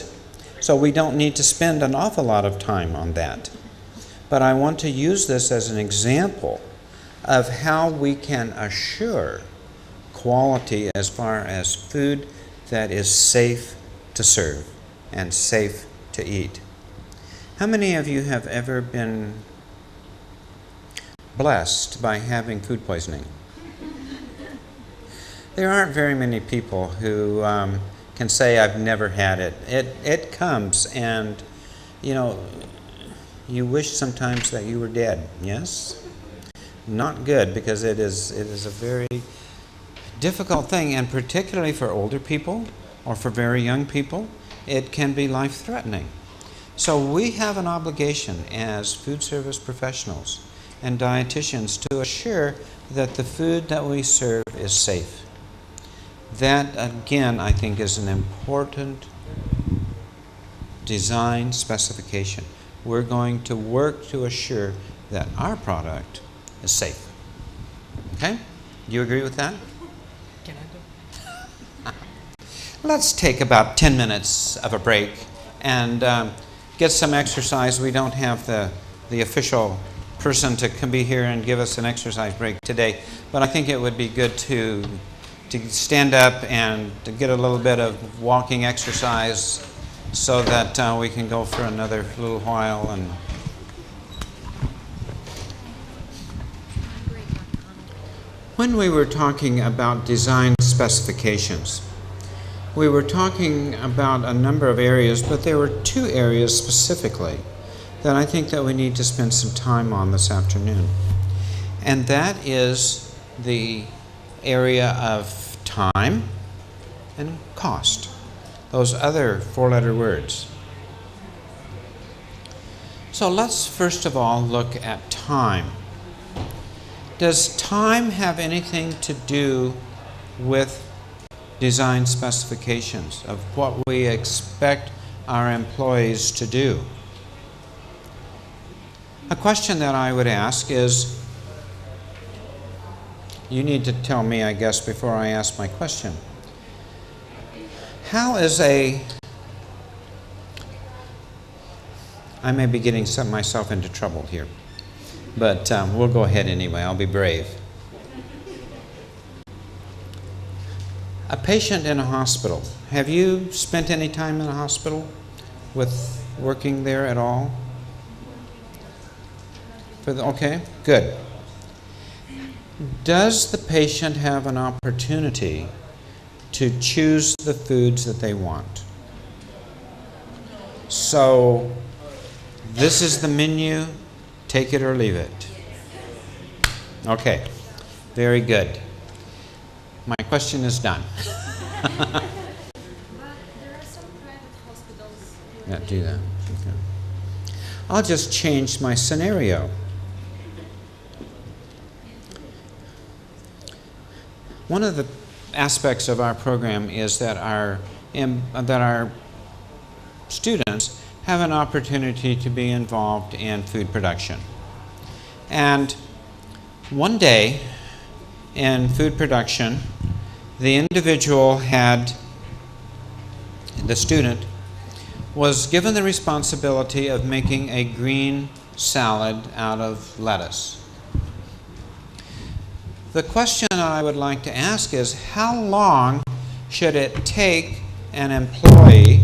So we don't need to spend an awful lot of time on that. But I want to use this as an example of how we can assure quality as far as food that is safe to serve and safe to eat. How many of you have ever been blessed by having food poisoning? There aren't very many people who can say, I've never had it. It comes, and you wish sometimes that you were dead, yes? Not good, because it is a very difficult thing, and particularly for older people or for very young people, it can be life-threatening. So we have an obligation as food service professionals and dietitians to assure that the food that we serve is safe. That, again, I think is an important design specification. We're going to work to assure that our product is safe. Okay? Do you agree with that? Can I do? Let's take about 10 minutes of a break and get some exercise. We don't have the official person to be here and give us an exercise break today, but I think it would be good to stand up and to get a little bit of walking exercise so that we can go for another little while. And when we were talking about design specifications, we were talking about a number of areas, but there were two areas specifically that I think that we need to spend some time on this afternoon. And that is the area of time and cost. Those other four-letter words. So let's first of all look at time. Does time have anything to do with design specifications of what we expect our employees to do? A question that I would ask is, you need to tell me, I guess, before I ask my question. How is I may be getting myself into trouble here, but we'll go ahead anyway. I'll be brave. A patient in a hospital. Have you spent any time in a hospital with working there at all? Okay, good. Does the patient have an opportunity to choose the foods that they want? So, this is the menu, take it or leave it. Okay, very good. My question is done. But there are some private hospitals Yeah, do that. Okay. I'll just change my scenario. One of the aspects of our program is that our students have an opportunity to be involved in food production. And one day in food production, the student was given the responsibility of making a green salad out of lettuce. The question I would like to ask is, how long should it take an employee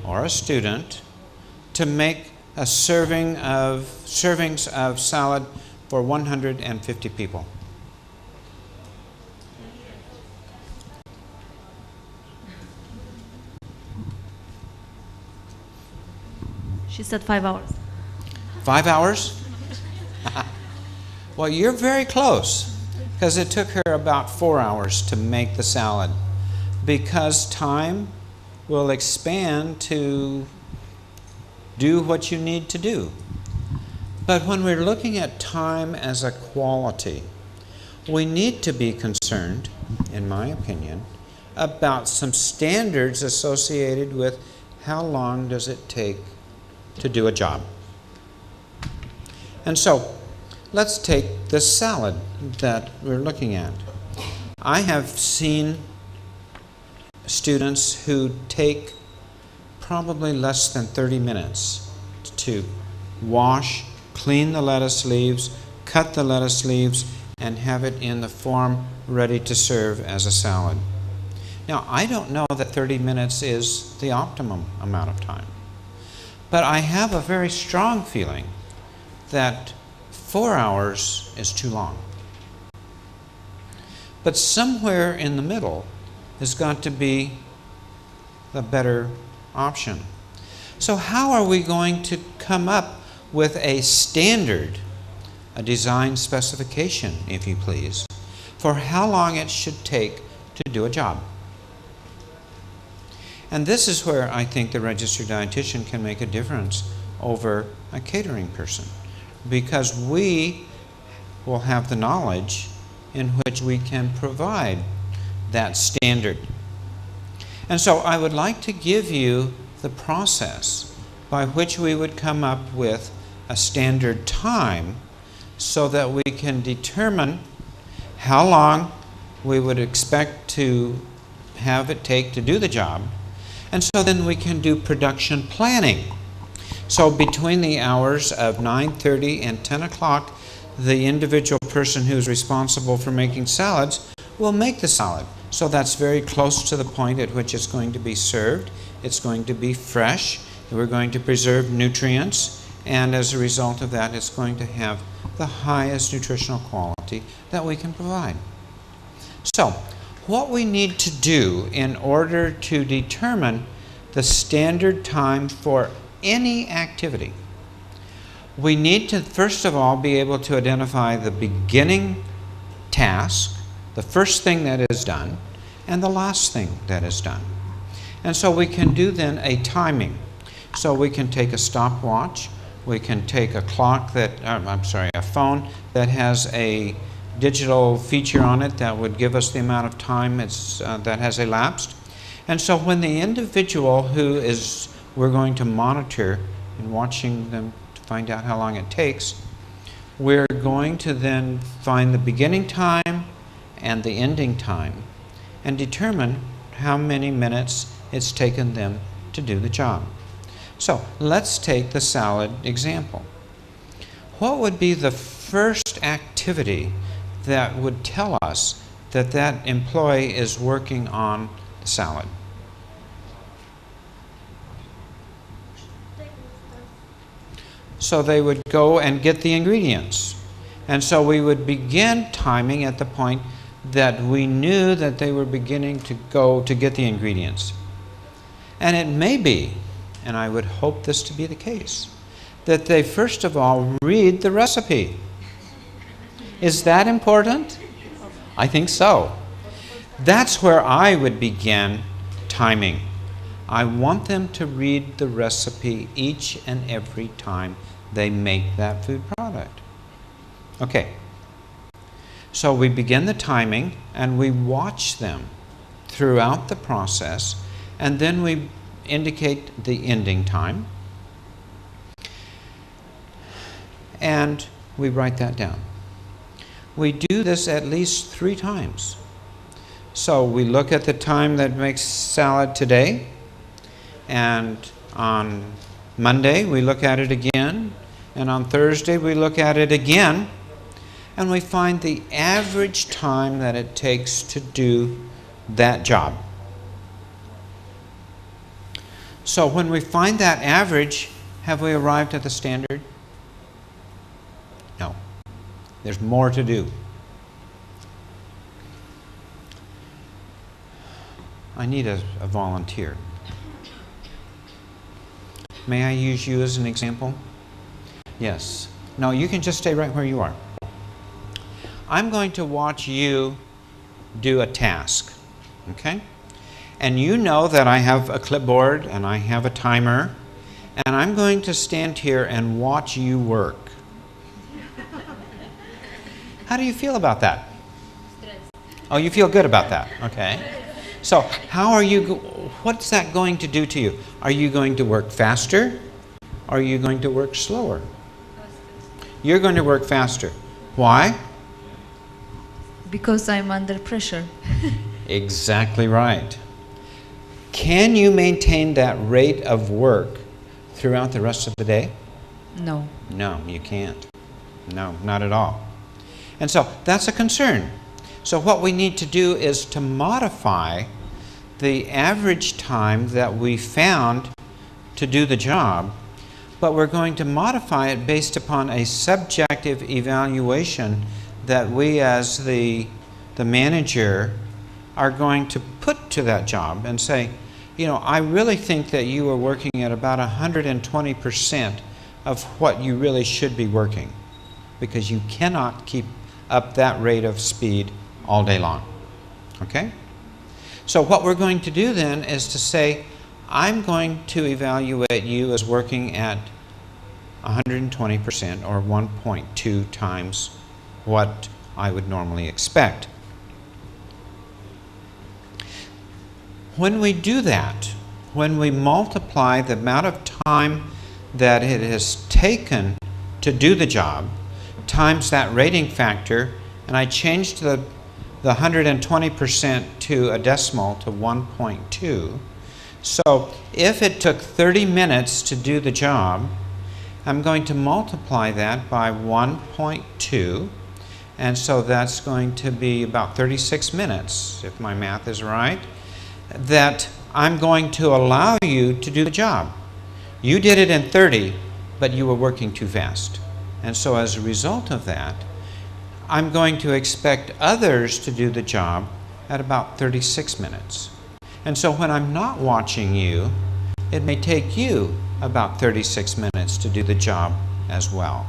or a student to make a servings of salad for 150 people? She said 5 hours. 5 hours? Well, you're very close, because it took her about 4 hours to make the salad, because time will expand to do what you need to do. But when we're looking at time as a quality, we need to be concerned, in my opinion, about some standards associated with how long does it take to do a job. And so, let's take the salad that we're looking at. I have seen students who take probably less than 30 minutes to wash, clean the lettuce leaves, cut the lettuce leaves, and have it in the form ready to serve as a salad. Now, I don't know that 30 minutes is the optimum amount of time, but I have a very strong feeling that 4 hours is too long. But somewhere in the middle has got to be the better option. So how are we going to come up with a standard, a design specification, if you please, for how long it should take to do a job? And this is where I think the registered dietitian can make a difference over a catering person, because we will have the knowledge in which we can provide that standard. And so I would like to give you the process by which we would come up with a standard time so that we can determine how long we would expect to have it take to do the job. And so then we can do production planning. So between the hours of 9:30 and 10 o'clock, the individual person who's responsible for making salads will make the salad. So that's very close to the point at which it's going to be served. It's going to be fresh. We're going to preserve nutrients. And as a result of that, it's going to have the highest nutritional quality that we can provide. So, what we need to do in order to determine the standard time for any activity, we need to first of all be able to identify the beginning task, the first thing that is done, and the last thing that is done. And so we can do then a timing. So we can take a stopwatch, we can take a clock that, a phone that has a digital feature on it that would give us the amount of time that has elapsed. And so when the individual who we're going to monitor and watching them to find out how long it takes, we're going to then find the beginning time and the ending time and determine how many minutes it's taken them to do the job. So let's take the salad example. What would be the first activity that would tell us that that employee is working on the salad? So they would go and get the ingredients. And so we would begin timing at the point that we knew that they were beginning to go to get the ingredients. And it may be, and I would hope this to be the case, that they first of all read the recipe. Is that important? I think so. That's where I would begin timing. I want them to read the recipe each and every time they make that food product. Okay. So we begin the timing and we watch them throughout the process, and then we indicate the ending time, and we write that down. We do this at least 3 times. So we look at the time that makes salad today, and on Monday we look at it again, and on Thursday we look at it again, and we find the average time that it takes to do that job. So when we find that average Have we arrived at the standard? No. There's more to do. I need a volunteer. May I use you as an example? Yes. No, you can just stay right where you are. I'm going to watch you do a task, okay? And you know that I have a clipboard and I have a timer, and I'm going to stand here and watch you work. How do you feel about that? Oh, you feel good about that, okay. So how are you, what's that going to do to you? Are you going to work faster? Or are you going to work slower? You're going to work faster. Why? Because I'm under pressure. Exactly right. Can you maintain that rate of work throughout the rest of the day? No. No, you can't. No, not at all. And so that's a concern. So what we need to do is to modify the average time that we found to do the job, but we're going to modify it based upon a subjective evaluation that we as the manager are going to put to that job and say, you know, I really think that you are working at about 120% of what you really should be working, because you cannot keep up that rate of speed all day long. Okay? So what we're going to do then is to say, I'm going to evaluate you as working at 120% or 1.2 times what I would normally expect. When we do that, when we multiply the amount of time that it has taken to do the job times that rating factor, and I changed the 120% to a decimal to 1.2. So if it took 30 minutes to do the job, I'm going to multiply that by 1.2, and so that's going to be about 36 minutes, if my math is right, that I'm going to allow you to do the job. You did it in 30, but you were working too fast. And so as a result of that, I'm going to expect others to do the job at about 36 minutes. And so when I'm not watching you, it may take you about 36 minutes to do the job as well.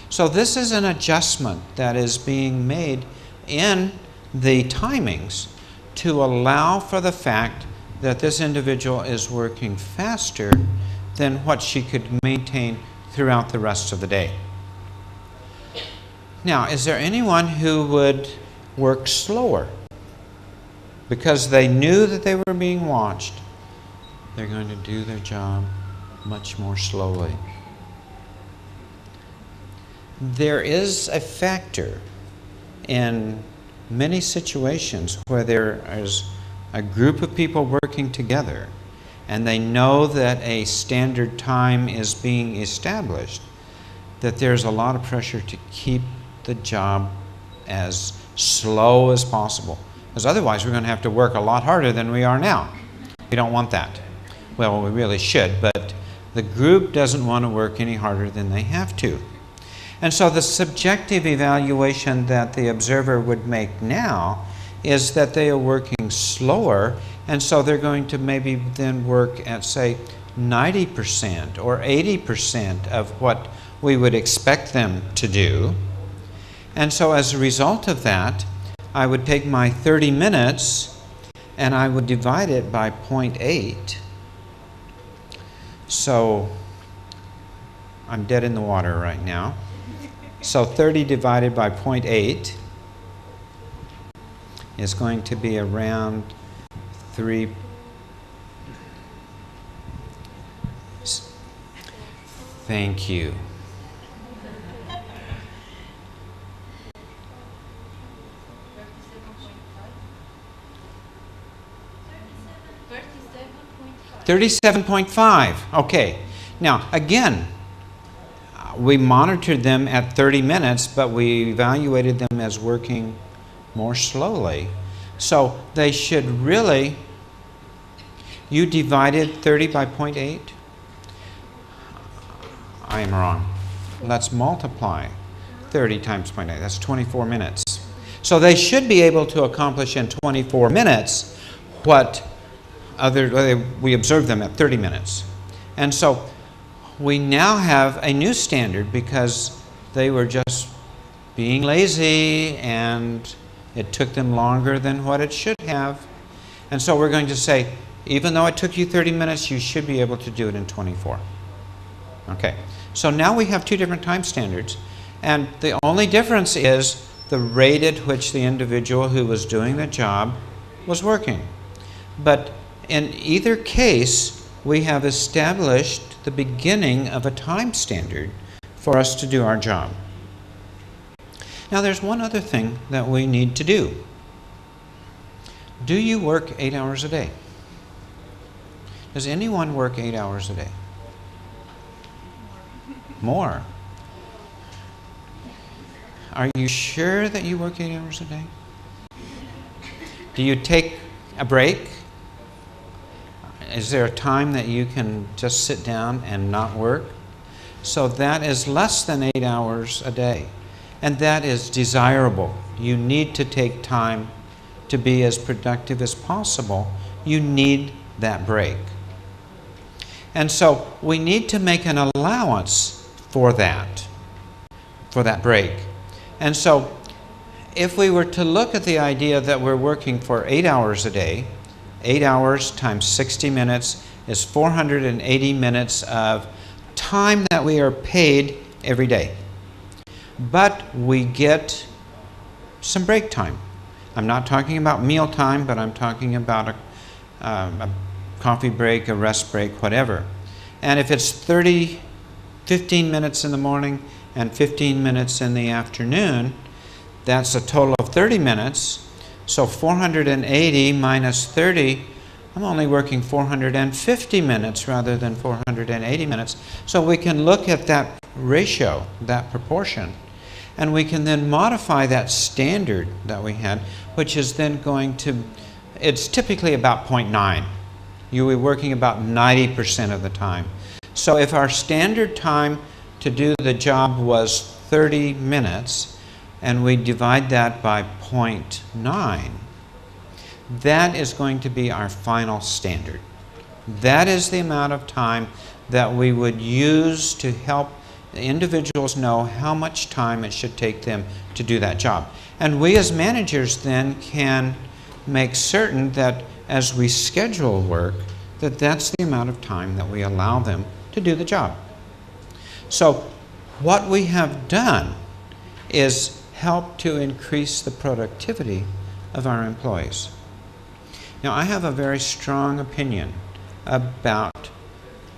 So this is an adjustment that is being made in the timings to allow for the fact that this individual is working faster than what she could maintain throughout the rest of the day. Now, is there anyone who would work slower because they knew that they were being watched? They're going to do their job much more slowly. There is a factor in many situations where there is a group of people working together and they know that a standard time is being established, that there's a lot of pressure to keep the job as slow as possible. Because otherwise we're going to have to work a lot harder than we are now. We don't want that. Well, we really should, but the group doesn't want to work any harder than they have to. And so the subjective evaluation that the observer would make now is that they are working slower, and so they're going to maybe then work at, say, 90% or 80% of what we would expect them to do. And so as a result of that, I would take my 30 minutes and I would divide it by 0.8. So I'm dead in the water right now. So 30 divided by 0.8 is going to be around 3. Thank you. $37.5. Okay. Now, again, we monitored them at 30 minutes, but we evaluated them as working more slowly. So they should really, you divided 30 by 0.8? I am wrong. Let's multiply 30 times 0.8. That's 24 minutes. So they should be able to accomplish in 24 minutes what we observed them at 30 minutes. And so we now have a new standard because they were just being lazy and it took them longer than what it should have. And so we're going to say, even though it took you 30 minutes, you should be able to do it in 24. Okay, so now we have two different time standards. And the only difference is the rate at which the individual who was doing the job was working. But in either case, we have established the beginning of a time standard for us to do our job. Now there's one other thing that we need to do. Do you work 8 hours a day? Does anyone work 8 hours a day? More. Are you sure that you work 8 hours a day? Do you take a break? Is there a time that you can just sit down and not work? So that is less than 8 hours a day. And that is desirable. You need to take time to be as productive as possible. You need that break. And so we need to make an allowance for that break. And so if we were to look at the idea that we're working for 8 hours a day, 8 hours times 60 minutes is 480 minutes of time that we are paid every day. But we get some break time. I'm not talking about meal time, but I'm talking about a coffee break, a rest break, whatever. And if it's 15 minutes in the morning and 15 minutes in the afternoon, that's a total of 30 minutes. So 480 minus 30, I'm only working 450 minutes rather than 480 minutes. So we can look at that ratio, that proportion, and we can then modify that standard that we had, which is then going to, it's typically about 0.9. You'll be working about 90% of the time. So if our standard time to do the job was 30 minutes, and we divide that by 0.9, that is going to be our final standard. That is the amount of time that we would use to help the individuals know how much time it should take them to do that job. And we as managers then can make certain that as we schedule work, that that's the amount of time that we allow them to do the job. So what we have done is help to increase the productivity of our employees. Now, I have a very strong opinion about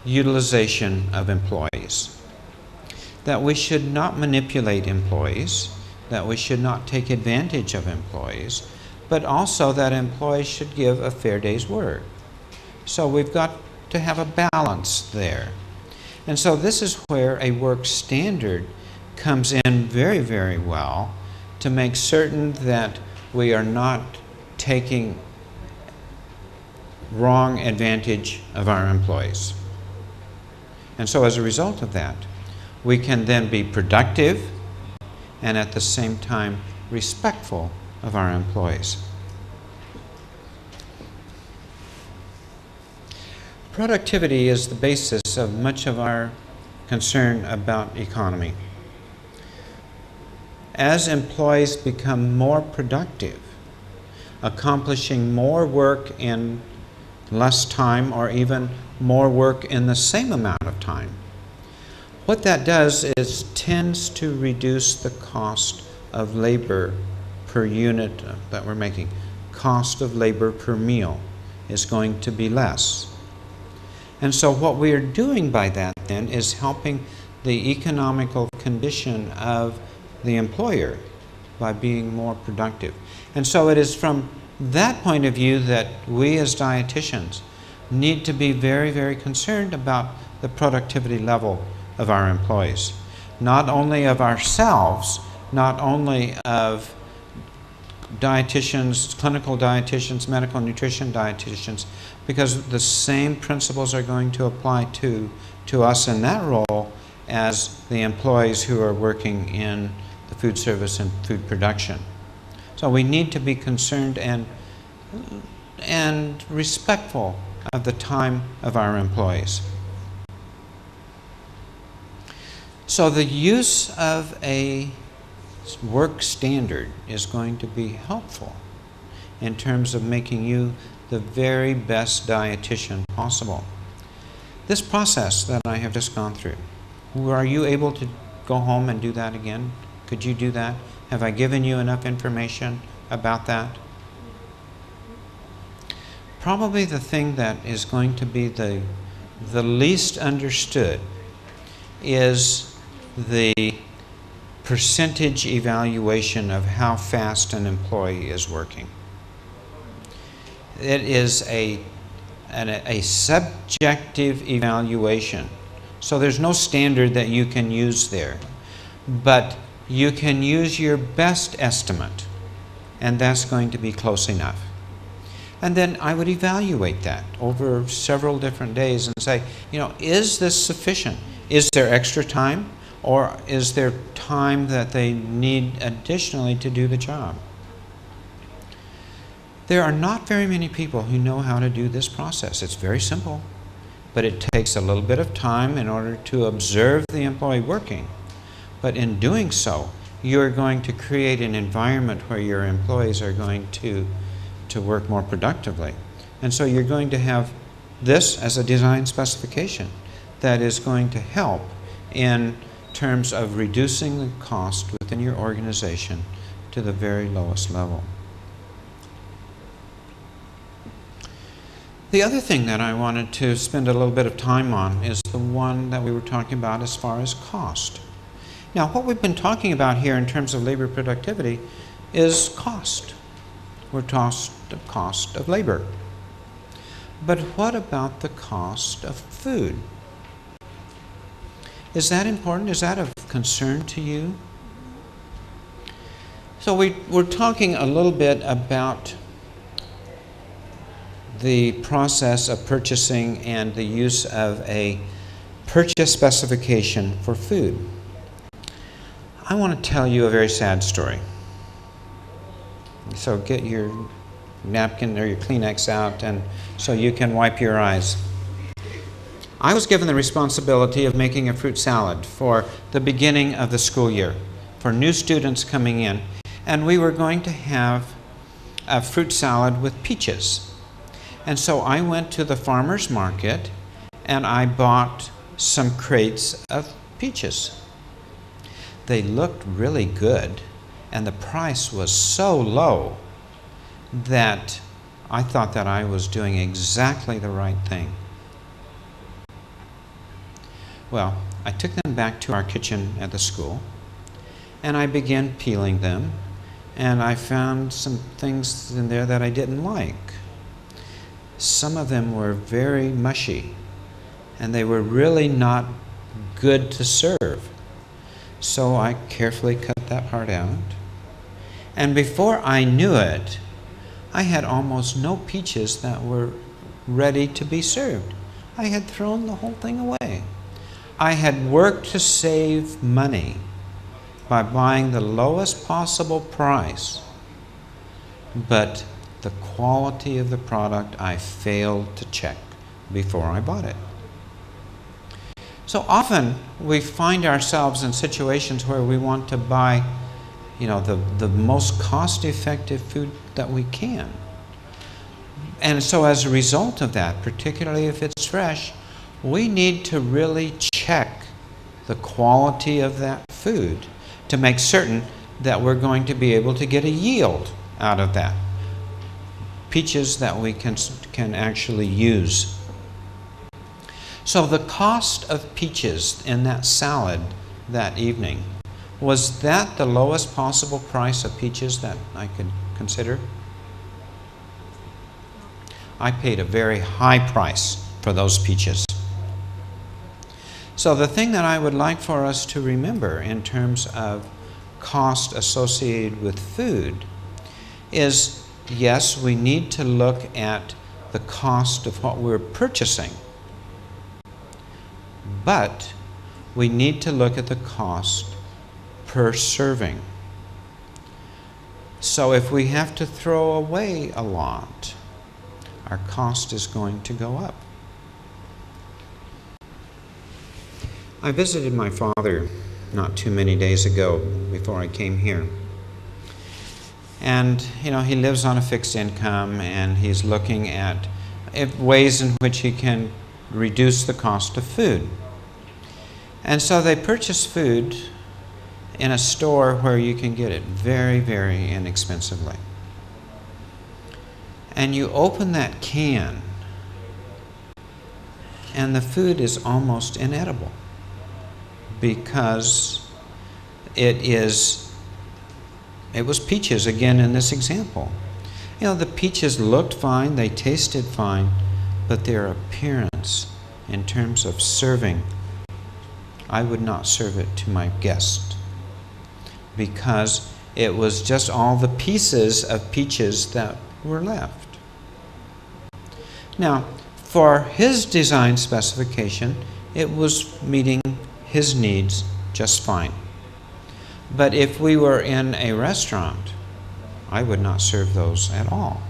utilization of employees. That we should not manipulate employees, that we should not take advantage of employees, but also that employees should give a fair day's work. So we've got to have a balance there. And so this is where a work standard comes in very, very well to make certain that we are not taking wrong advantage of our employees. And so as a result of that, we can then be productive and at the same time respectful of our employees. Productivity is the basis of much of our concern about economy. As employees become more productive, accomplishing more work in less time or even more work in the same amount of time, what that does is tends to reduce the cost of labor per unit that we're making. Cost of labor per meal is going to be less. And so what we are doing by that then is helping the economical condition of the employer by being more productive. And so it is from that point of view that we as dietitians need to be very, very concerned about the productivity level of our employees. Not only of ourselves, not only of dietitians, clinical dietitians, medical nutrition dietitians, because the same principles are going to apply to us in that role as the employees who are working in the food service and food production. So we need to be concerned and respectful of the time of our employees. So the use of a work standard is going to be helpful in terms of making you the very best dietitian possible. This process that I have just gone through, are you able to go home and do that again? Could you do that? Have I given you enough information about that? Probably the thing that is going to be the least understood is the percentage evaluation of how fast an employee is working. It is a subjective evaluation. So there's no standard that you can use there. But you can use your best estimate, and that's going to be close enough. And then I would evaluate that over several different days and say, is this sufficient? Is there extra time? Or is there time that they need additionally to do the job? There are not very many people who know how to do this process. It's very simple, but it takes a little bit of time in order to observe the employee working. But in doing so, you're going to create an environment where your employees are going to work more productively. And so you're going to have this as a design specification that is going to help in terms of reducing the cost within your organization to the very lowest level. The other thing that I wanted to spend a little bit of time on is the one that we were talking about as far as cost. Now, what we've been talking about here in terms of labor productivity is cost. We're talking the cost of labor. But what about the cost of food? Is that important? Is that of concern to you? So we're talking a little bit about the process of purchasing and the use of a purchase specification for food. I want to tell you a very sad story. So get your napkin or your Kleenex out and so you can wipe your eyes. I was given the responsibility of making a fruit salad for the beginning of the school year for new students coming in, and we were going to have a fruit salad with peaches. And so I went to the farmer's market and I bought some crates of peaches. They looked really good and the price was so low that I thought that I was doing exactly the right thing. Well, I took them back to our kitchen at the school and I began peeling them, and I found some things in there that I didn't like. Some of them were very mushy and they were really not good to serve. So I carefully cut that part out. And before I knew it, I had almost no peaches that were ready to be served. I had thrown the whole thing away. I had worked to save money by buying the lowest possible price, but the quality of the product I failed to check before I bought it. So often we find ourselves in situations where we want to buy, the most cost-effective food that we can. And so as a result of that, particularly if it's fresh, we need to really check the quality of that food to make certain that we're going to be able to get a yield out of that. Peaches that we can actually use. So the cost of peaches in that salad that evening, was that the lowest possible price of peaches that I could consider? I paid a very high price for those peaches. So the thing that I would like for us to remember in terms of cost associated with food is, yes, we need to look at the cost of what we're purchasing, but we need to look at the cost per serving. So if we have to throw away a lot, our cost is going to go up. I visited my father not too many days ago before I came here. And, you know, he lives on a fixed income and he's looking at ways in which he can reduce the cost of food. And so they purchase food in a store where you can get it very, very inexpensively. And you open that can and the food is almost inedible because it was peaches again in this example. You know, the peaches looked fine, they tasted fine, but their appearance in terms of serving, I would not serve it to my guest because it was just all the pieces of peaches that were left. Now, for his design specification, it was meeting his needs just fine. But if we were in a restaurant, I would not serve those at all.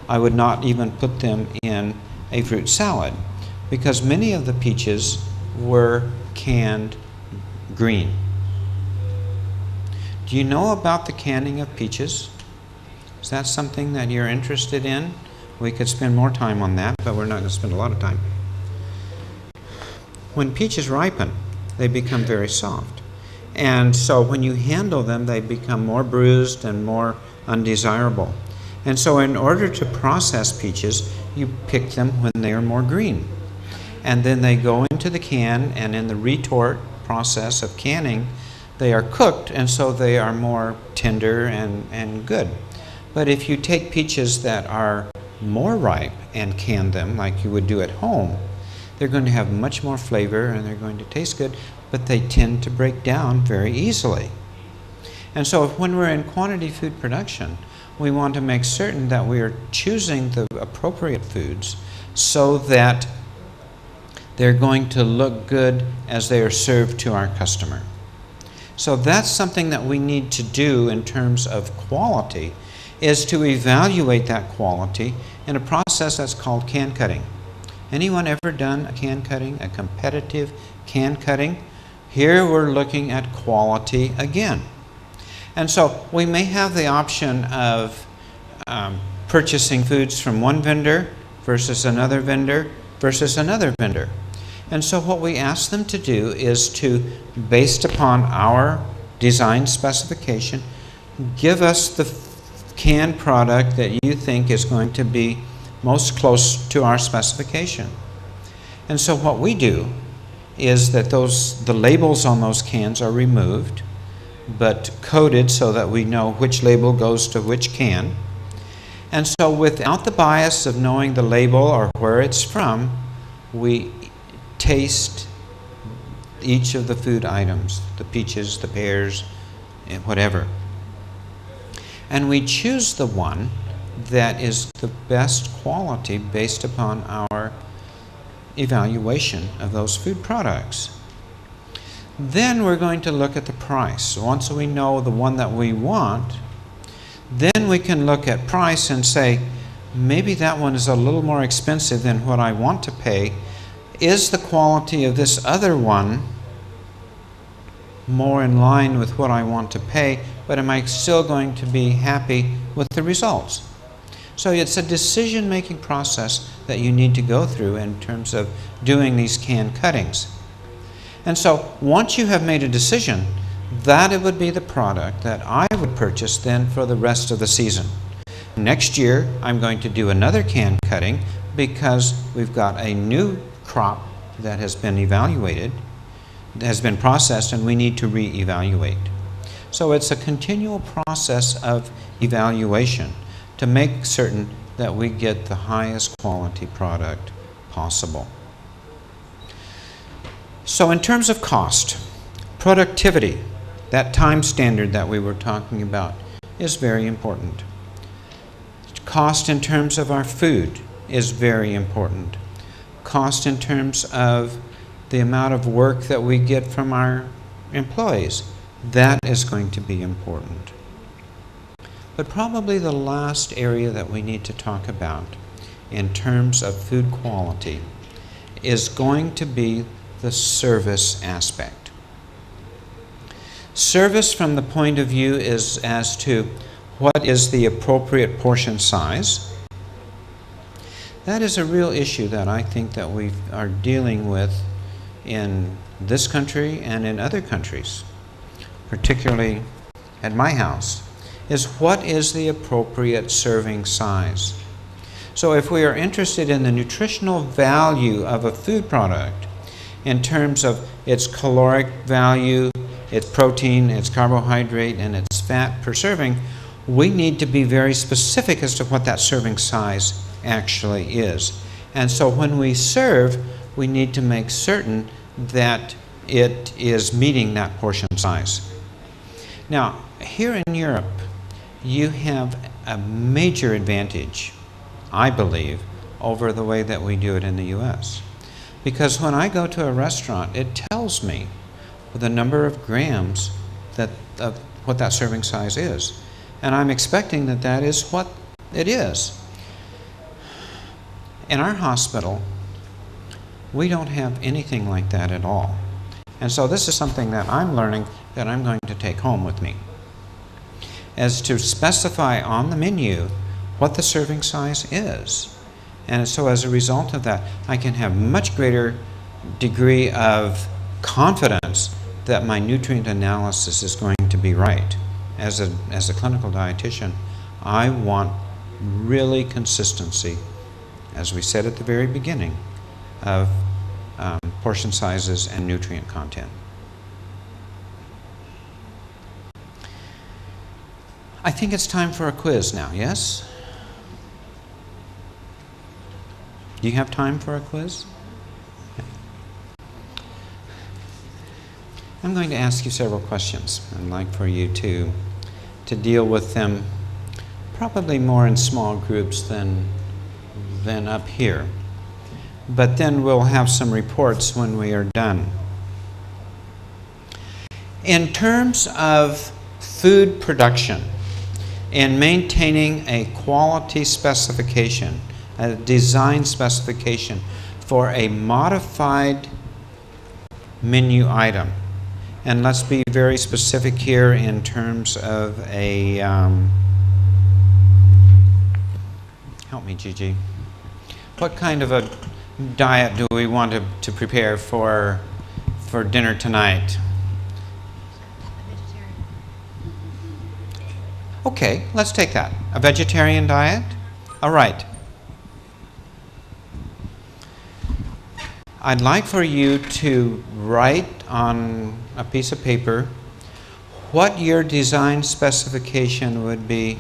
I would not even put them in a fruit salad because many of the peaches were canned green. Do you know about the canning of peaches? Is that something that you're interested in? We could spend more time on that, but we're not going to spend a lot of time. When peaches ripen, they become very soft. And so when you handle them, they become more bruised and more undesirable. And so in order to process peaches, you pick them when they are more green. And then they go into the can, and in the retort process of canning, they are cooked, and so they are more tender and good. But if you take peaches that are more ripe and can them like you would do at home, they're going to have much more flavor and they're going to taste good, but they tend to break down very easily. And so when we're in quantity food production, we want to make certain that we are choosing the appropriate foods so that they're going to look good as they are served to our customer. So that's something that we need to do in terms of quality, is to evaluate that quality in a process that's called can cutting. Anyone ever done a can cutting, a competitive can cutting? Here we're looking at quality again. And so we may have the option of purchasing foods from one vendor versus another vendor versus another vendor. And so what we ask them to do is to, based upon our design specification, give us the canned product that you think is going to be most close to our specification. And so what we do is that the labels on those cans are removed, but coded so that we know which label goes to which can. And so without the bias of knowing the label or where it's from, we taste each of the food items, the peaches, the pears, and whatever. And we choose the one that is the best quality based upon our evaluation of those food products. Then we're going to look at the price. Once we know the one that we want, then we can look at price and say, maybe that one is a little more expensive than what I want to pay. Is the quality of this other one more in line with what I want to pay, but am I still going to be happy with the results? So it's a decision-making process that you need to go through in terms of doing these can cuttings. And so once you have made a decision, that it would be the product that I would purchase then for the rest of the season. Next year, I'm going to do another can cutting because we've got a new crop that has been evaluated, that has been processed, and we need to re-evaluate. So it's a continual process of evaluation to make certain that we get the highest quality product possible. So in terms of cost, productivity, that time standard that we were talking about, is very important. Cost in terms of our food is very important. Cost in terms of the amount of work that we get from our employees. That is going to be important. But probably the last area that we need to talk about in terms of food quality is going to be the service aspect. Service from the point of view is as to what is the appropriate portion size. That is a real issue that I think that we are dealing with in this country and in other countries, particularly at my house, is what is the appropriate serving size. So if we are interested in the nutritional value of a food product in terms of its caloric value, its protein, its carbohydrate, and its fat per serving, we need to be very specific as to what that serving size actually is. And so when we serve, we need to make certain that it is meeting that portion size. Now, here in Europe, you have a major advantage, I believe, over the way that we do it in the US. Because when I go to a restaurant, it tells me the number of grams of what that serving size is. And I'm expecting that that is what it is. In our hospital, we don't have anything like that at all. And so this is something that I'm learning that I'm going to take home with me, as to specify on the menu what the serving size is. And so as a result of that, I can have much greater degree of confidence that my nutrient analysis is going to be right. As a clinical dietitian, I want really consistency, as we said at the very beginning, of portion sizes and nutrient content. I think it's time for a quiz now, yes? Do you have time for a quiz? I'm going to ask you several questions. I'd like for you to deal with them probably more in small groups than up here. But then we'll have some reports when we are done. In terms of food production and maintaining a quality specification, a design specification for a modified menu item, and let's be very specific here in terms of a, help me Gigi, what kind of a diet do we want to prepare for dinner tonight? Okay, let's take that. A vegetarian diet? All right. I'd like for you to write on a piece of paper what your design specification would be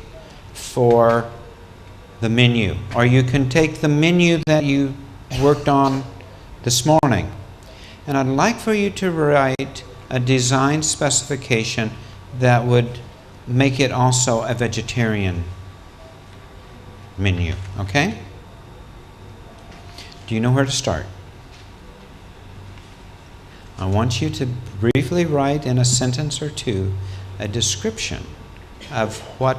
for the menu. Or you can take the menu that you worked on this morning. And I'd like for you to write a design specification that would make it also a vegetarian menu, okay? Do you know where to start? I want you to briefly write in a sentence or two a description of what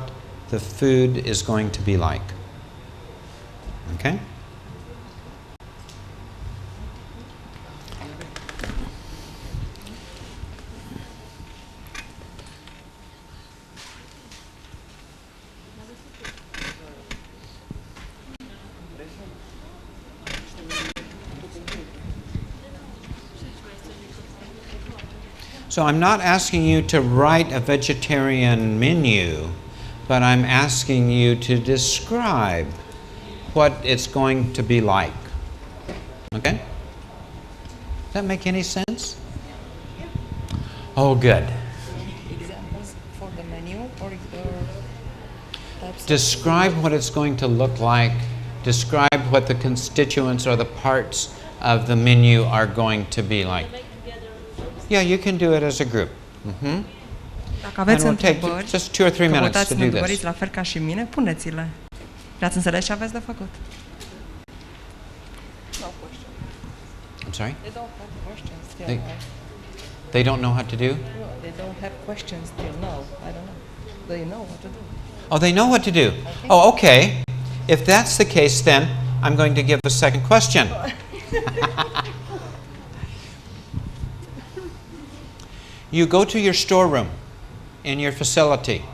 the food is going to be like. Okay? So I'm not asking you to write a vegetarian menu, but I'm asking you to describe what it's going to be like. Okay? Does that make any sense? Oh, good. Examples for the menu or types? Describe what it's going to look like. Describe what the constituents or the parts of the menu are going to be like. Yeah, you can do it as a group. Dacă aveți întrebări, just 2 or 3 minutes to do this. la fel ca și mine, puneți-le. Vreați înțeles ce aveți de făcut? sorry? They don't have questions till They- now. They don't know what to do? No, they don't have questions till now. I don't know. They know what to do. Oh, they know what to do. Oh, okay. If that's the case, then I'm going to give a second question. You go to your storeroom in your facility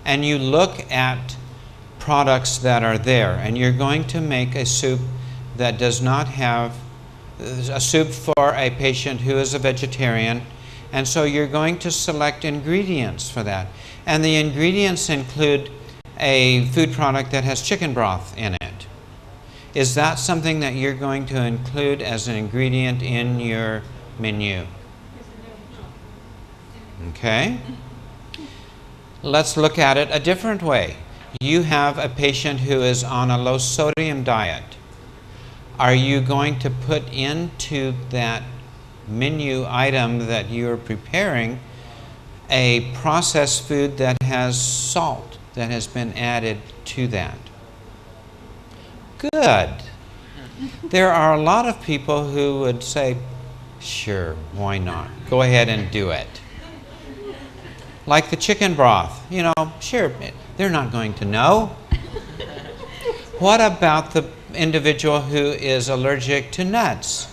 and you look at products that are there, and you're going to make a soup that does not have a soup for a patient who is a vegetarian, and so you're going to select ingredients for that. And the ingredients include a food product that has chicken broth in it. Is that something that you're going to include as an ingredient in your menu? Okay. Let's look at it a different way. You have a patient who is on a low sodium diet. Are you going to put into that menu item that you're preparing a processed food that has salt that has been added to that? Good. There are a lot of people who would say, sure, why not? Go ahead and do it. Like the chicken broth, you know, sure, they're not going to know. What about the individual who is allergic to nuts?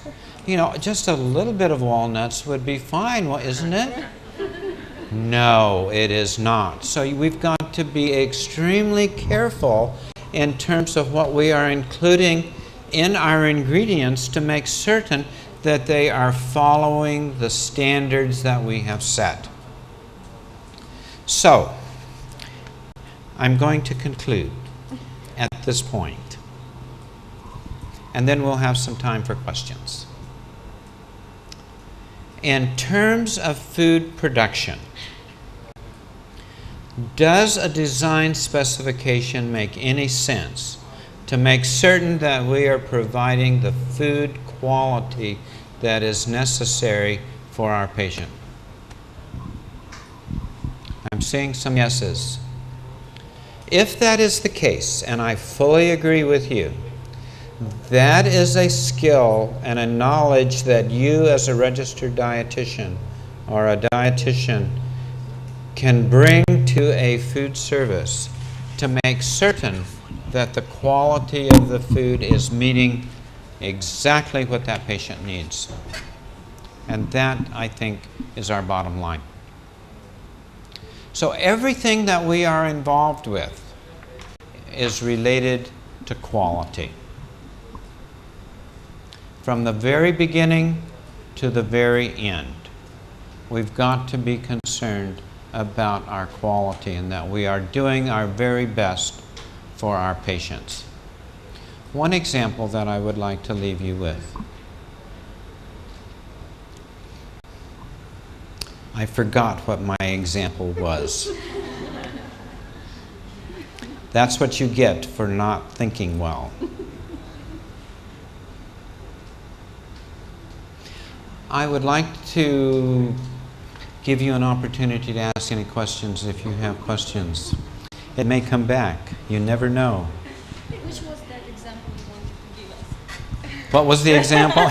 You know, just a little bit of walnuts would be fine, isn't it? No, it is not. So we've got to be extremely careful in terms of what we are including in our ingredients to make certain that they are following the standards that we have set. So, I'm going to conclude at this point, and then we'll have some time for questions. In terms of food production, does a design specification make any sense to make certain that we are providing the food quality that is necessary for our patient? I'm seeing some yeses. If that is the case, and I fully agree with you, that is a skill and a knowledge that you as a registered dietitian or a dietitian can bring to a food service to make certain that the quality of the food is meeting exactly what that patient needs. And that, I think, is our bottom line. So everything that we are involved with is related to quality. From the very beginning to the very end, we've got to be concerned about our quality and that we are doing our very best for our patients. One example that I would like to leave you with. I forgot what my example was. That's what you get for not thinking well. I would like to give you an opportunity to ask any questions if you have questions. It may come back. You never know. Which was that example you wanted to give us? What was the example?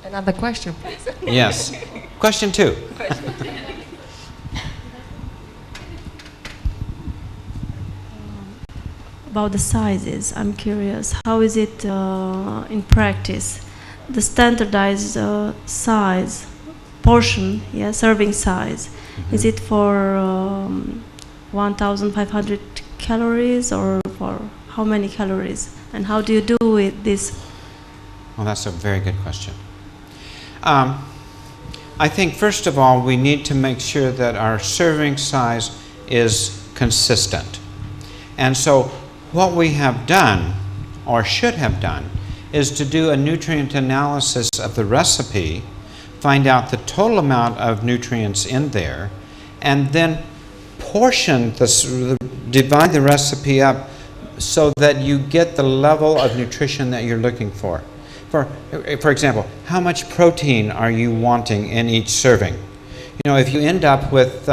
Another question, please. Yes. Question 2. About the sizes, I'm curious. How is it in practice? The standardized size, portion, yeah, serving size, is it for 1,500 calories or for how many calories? And how do you do with this? Well, that's a very good question. I think, first of all, we need to make sure that our serving size is consistent. And so what we have done, or should have done, is to do a nutrient analysis of the recipe, find out the total amount of nutrients in there, and then divide the recipe up so that you get the level of nutrition that you're looking for. For example, how much protein are you wanting in each serving? You know, if you end up with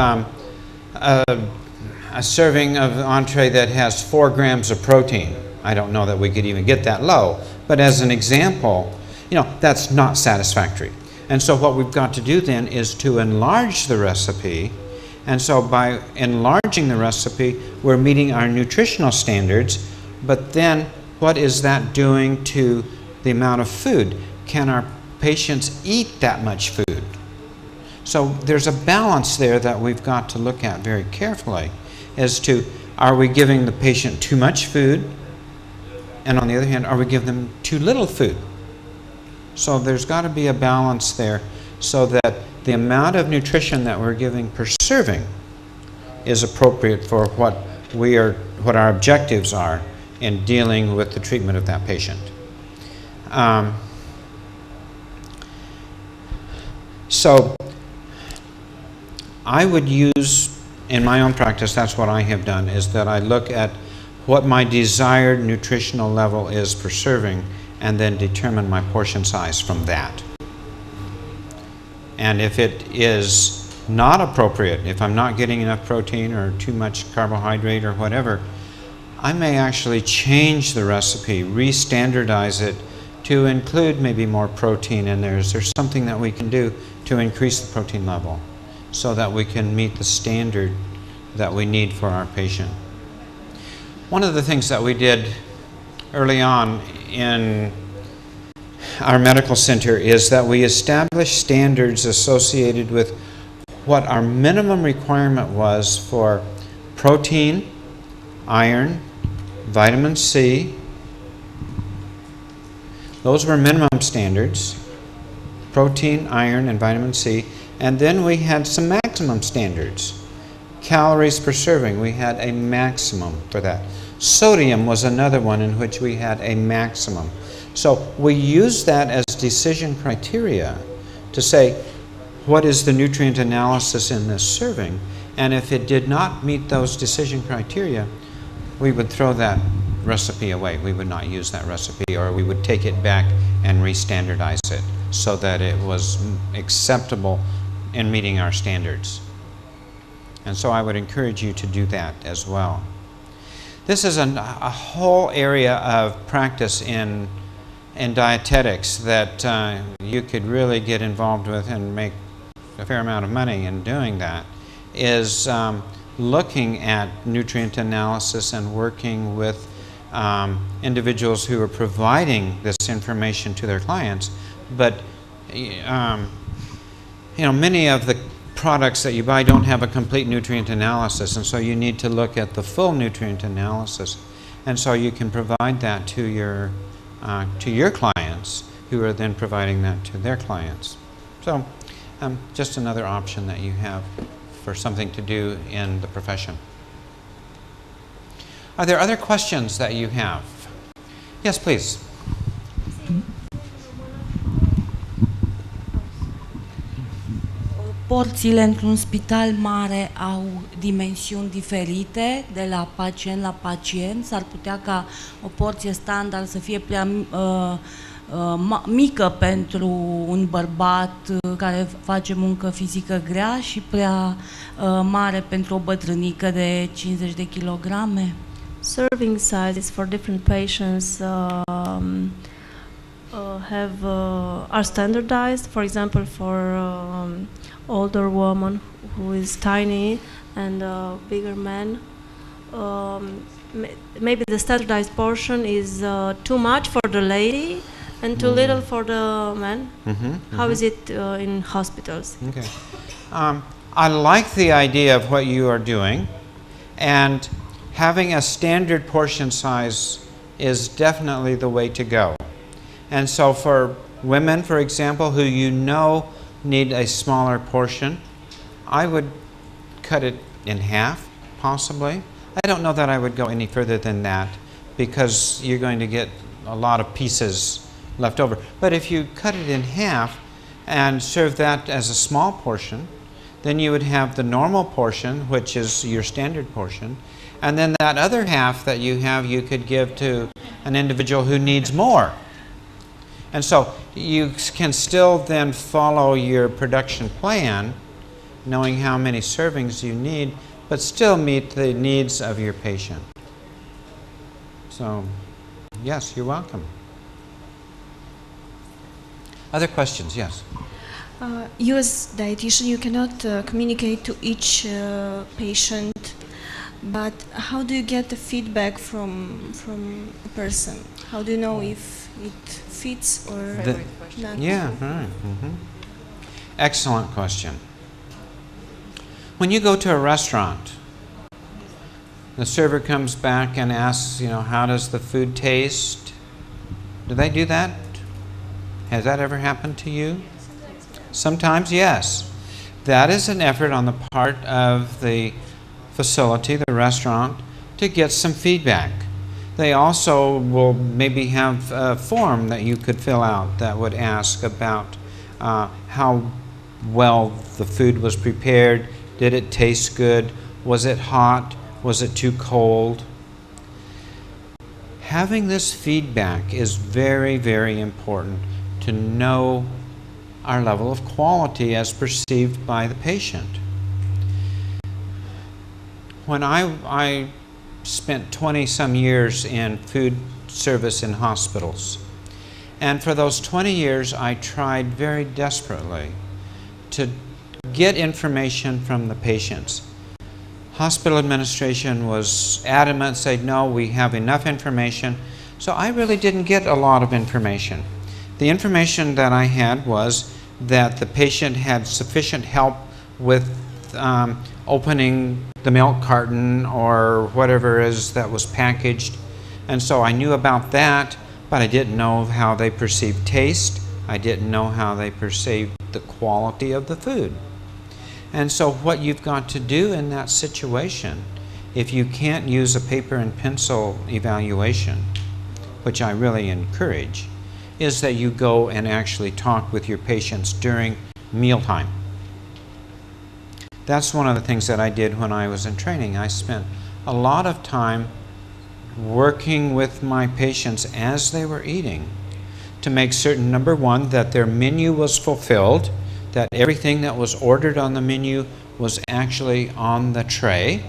a serving of entree that has 4 grams of protein. I don't know that we could even get that low, but as an example, you know, that's not satisfactory. And so what we've got to do then is to enlarge the recipe. And so by enlarging the recipe, we're meeting our nutritional standards, but then what is that doing to the amount of food? Can our patients eat that much food? So there's a balance there that we've got to look at very carefully as to, are we giving the patient too much food? And on the other hand, are we giving them too little food? So there's got to be a balance there so that the amount of nutrition that we're giving per serving is appropriate for what our objectives are in dealing with the treatment of that patient. So I would use, in my own practice, that's what I have done, is that I look at what my desired nutritional level is per serving and then determine my portion size from that. And if it is not appropriate, if I'm not getting enough protein or too much carbohydrate or whatever, I may actually change the recipe, re-standardize it to include maybe more protein in there. Is there something that we can do to increase the protein level so that we can meet the standard that we need for our patient? One of the things that we did early on in our medical center is that we established standards associated with what our minimum requirement was for protein, iron, vitamin C. Those were minimum standards, protein, iron, and vitamin C. And then we had some maximum standards. Calories per serving, we had a maximum for that. Sodium was another one in which we had a maximum. So we use that as decision criteria to say, what is the nutrient analysis in this serving? And if it did not meet those decision criteria, we would throw that recipe away. We would not use that recipe, or we would take it back and re-standardize it so that it was acceptable in meeting our standards. And so I would encourage you to do that as well. This is a whole area of practice in dietetics that you could really get involved with and make a fair amount of money in doing that, is looking at nutrient analysis and working with individuals who are providing this information to their clients. But you know, many of the products that you buy don't have a complete nutrient analysis, and so you need to look at the full nutrient analysis, and so you can provide that to your clients, who are then providing that to their clients. So just another option that you have for something to do in the profession. Are there other questions that you have? Yes, please. Porțiile într-un spital mare au dimensiuni diferite de la pacient la pacient. S-ar putea ca o porție standard să fie prea mică pentru un bărbat care face muncă fizică grea și prea mare pentru o bătrânică de 50 de kilograme. Serving sizes for different patients are standardized. For example, for older woman who is tiny and bigger man, maybe the standardized portion is too much for the lady and too little for the man. How is it in hospitals? Okay. I like the idea of what you are doing, and having a standard portion size is definitely the way to go. And so for women, for example, who you know need a smaller portion, I would cut it in half, possibly. I don't know that I would go any further than that, because you're going to get a lot of pieces left over. But if you cut it in half and serve that as a small portion, then you would have the normal portion, which is your standard portion, and then that other half that you have, you could give to an individual who needs more. And so you can still then follow your production plan, knowing how many servings you need, but still meet the needs of your patient. So, yes, you're welcome. Other questions? Yes. You as dietitian, you cannot communicate to each patient, but how do you get the feedback from a person? How do you know if it fits or not? Yeah, right. Excellent question. When you go to a restaurant, the server comes back and asks, how does the food taste? Do they do that? Has that ever happened to you? Sometimes, yes. That is an effort on the part of the facility, the restaurant, to get some feedback. They also will maybe have a form that you could fill out that would ask about how well the food was prepared. Did it taste good? Was it hot? Was it too cold? Having this feedback is very, very important to know our level of quality as perceived by the patient. When I spent 20-some years in food service in hospitals, and for those 20 years I tried very desperately to get information from the patients. Hospital administration was adamant, said, no, we have enough information. So I really didn't get a lot of information. The information that I had was that the patient had sufficient help with opening the milk carton or whatever it is that was packaged. And so I knew about that, but I didn't know how they perceived taste. I didn't know how they perceived the quality of the food. And so what you've got to do in that situation, if you can't use a paper and pencil evaluation, which I really encourage, is that you go and actually talk with your patients during mealtime. That's one of the things that I did when I was in training. I spent a lot of time working with my patients as they were eating to make certain, number one, that their menu was fulfilled, that everything that was ordered on the menu was actually on the tray,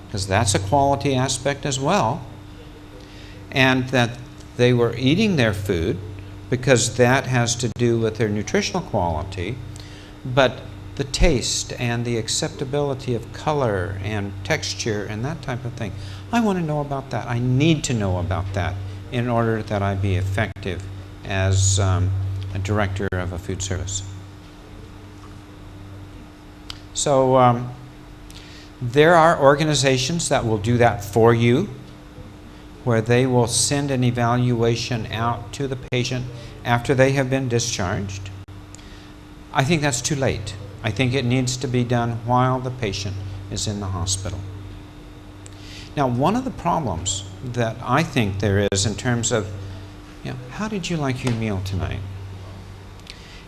because that's a quality aspect as well, and that they were eating their food, because that has to do with their nutritional quality, but the taste and the acceptability of color and texture and that type of thing. I want to know about that. I need to know about that in order that I be effective as a director of a food service. So there are organizations that will do that for you, where they will send an evaluation out to the patient after they have been discharged. I think that's too late. I think it needs to be done while the patient is in the hospital. Now, one of the problems that I think there is in terms of, how did you like your meal tonight?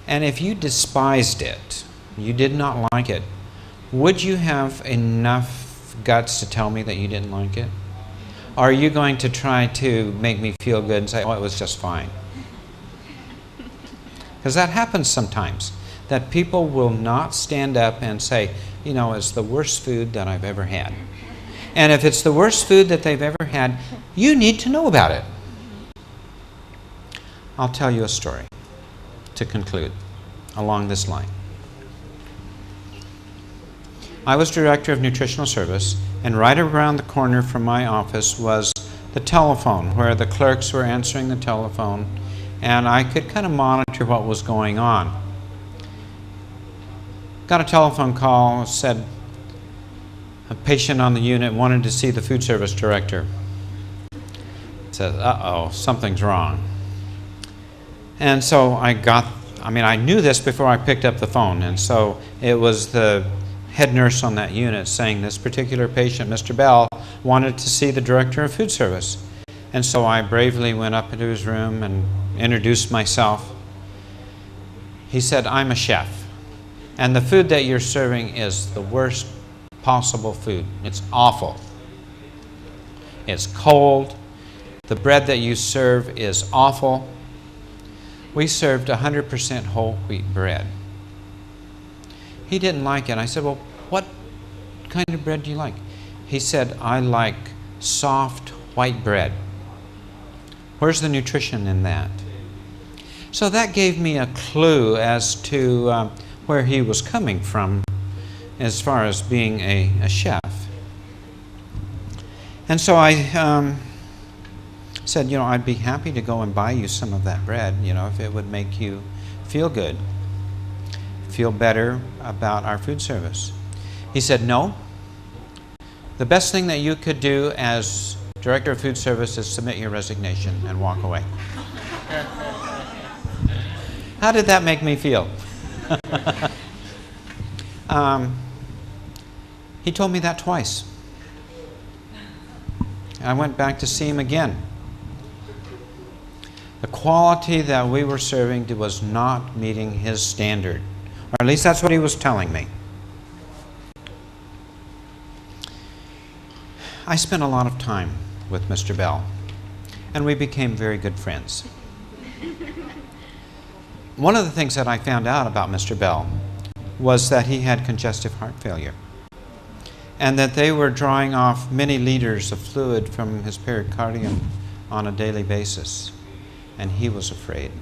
And if you despised it, you did not like it, would you have enough guts to tell me that you didn't like it? Or are you going to try to make me feel good and say, oh, it was just fine? Because that happens sometimes, that people will not stand up and say, it's the worst food that I've ever had. And if it's the worst food that they've ever had, you need to know about it. I'll tell you a story to conclude along this line. I was director of nutritional service, and right around the corner from my office was the telephone, where the clerks were answering the telephone, and I could kind of monitor what was going on. Got a telephone call, said a patient on the unit wanted to see the food service director. Said, uh-oh, something's wrong. And so I knew this before I picked up the phone, and so it was the head nurse on that unit saying this particular patient, Mr. Bell, wanted to see the director of food service. And so I bravely went up into his room and introduced myself. He said, I'm a chef, and the food that you're serving is the worst possible food. It's awful. It's cold. The bread that you serve is awful. We served 100% whole wheat bread. He didn't like it. I said, well, what kind of bread do you like? He said, I like soft white bread. Where's the nutrition in that? So that gave me a clue as to where he was coming from as far as being a chef. And so I said, you know, I'd be happy to go and buy you some of that bread, you know, if it would make you feel good, feel better about our food service. He said, no. The best thing that you could do as Director of Food Service is submit your resignation and walk away. How did that make me feel? He told me that twice. I went back to see him again. The quality that we were serving was not meeting his standard. Or at least that's what he was telling me. I spent a lot of time with Mr. Bell, and we became very good friends. One of the things that I found out about Mr. Bell was that he had congestive heart failure, and that they were drawing off many liters of fluid from his pericardium on a daily basis. And he was afraid.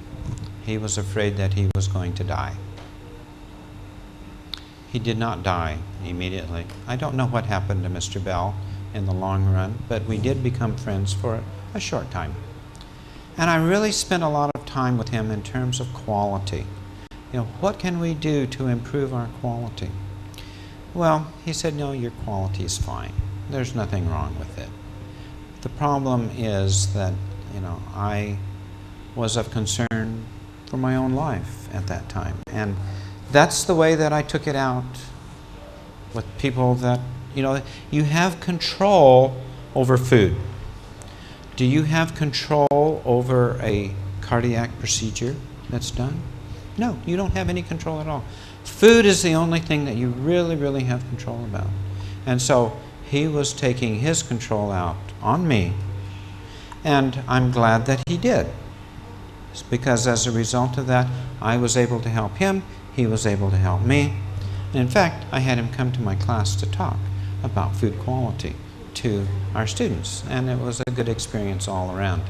He was afraid that he was going to die. He did not die immediately. I don't know what happened to Mr. Bell in the long run, but we did become friends for a short time. And I really spent a lot of time with him in terms of quality. You know, what can we do to improve our quality? Well, he said, no, your quality is fine. There's nothing wrong with it. The problem is that, you know, I was of concern for my own life at that time. And that's the way that I took it out with people that, you know, you have control over food. Do you have control over a cardiac procedure that's done? No, you don't have any control at all. Food is the only thing that you really, really have control about. And so he was taking his control out on me, and I'm glad that he did. Because as a result of that, I was able to help him, he was able to help me. And in fact, I had him come to my class to talk about food quality to our students, and it was a good experience all around.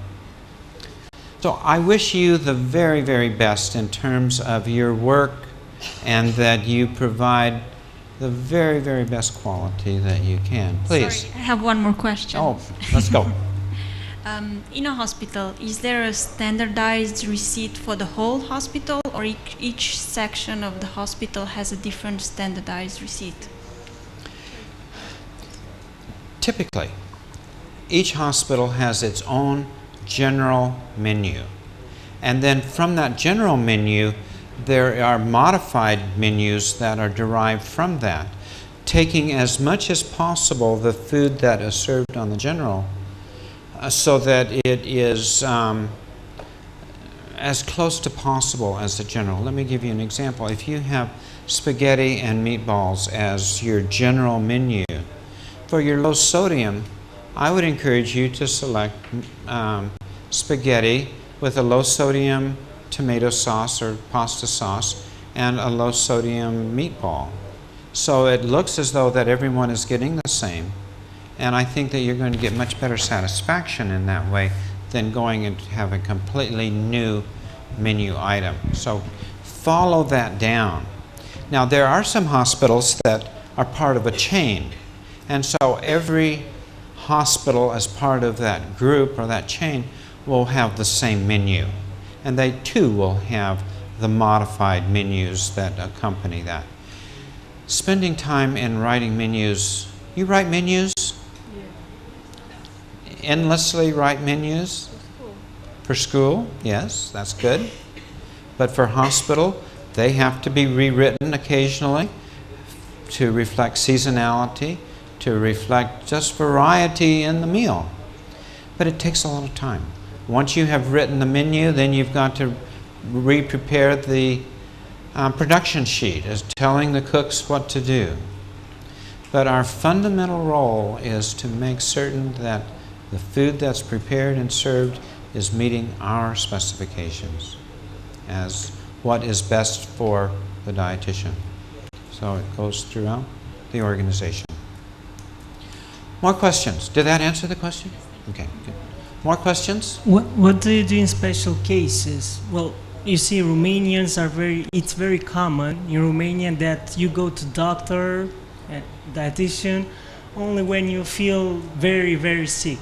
So I wish you the very, very best in terms of your work, and that you provide the very, very best quality that you can. Please. Sorry, I have one more question. Oh, let's go. In a hospital, is there a standardized receipt for the whole hospital, or each section of the hospital has a different standardized receipt? Typically, each hospital has its own general menu. And then from that general menu, there are modified menus that are derived from that, taking as much as possible the food that is served on the general so that it is as close to possible as the general. Let me give you an example. If you have spaghetti and meatballs as your general menu, for your low sodium, I would encourage you to select spaghetti with a low sodium tomato sauce or pasta sauce and a low sodium meatball. So it looks as though that everyone is getting the same, and I think that you're going to get much better satisfaction in that way than going and have a completely new menu item. So follow that down. Now there are some hospitals that are part of a chain, and so every hospital as part of that group or that chain will have the same menu. And they too will have the modified menus that accompany that. Spending time in writing menus. You write menus? Yeah. Endlessly write menus? For school, yes, that's good. But for hospital, they have to be rewritten occasionally to reflect seasonality, to reflect just variety in the meal. But it takes a lot of time. Once you have written the menu, then you've got to re-prepare the production sheet as telling the cooks what to do. But our fundamental role is to make certain that the food that's prepared and served is meeting our specifications as what is best for the dietitian. So it goes throughout the organization. More questions? Did that answer the question? Okay, good. More questions? What do you do in special cases? Well, you see, Romanians are it's very common in Romania that you go to doctor, dietitian, only when you feel very, very sick.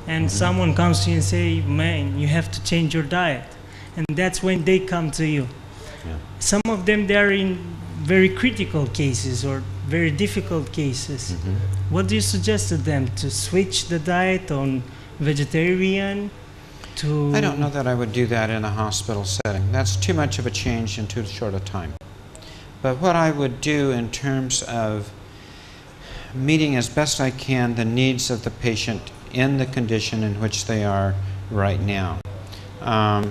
And someone comes to you and say, man, you have to change your diet. And that's when they come to you. Yeah. Some of them, they're in very critical cases or very difficult cases. What do you suggest to them? To switch the diet on vegetarian? I don't know that I would do that in a hospital setting. That's too much of a change in too short a time. But what I would do in terms of meeting as best I can the needs of the patient in the condition in which they are right now. I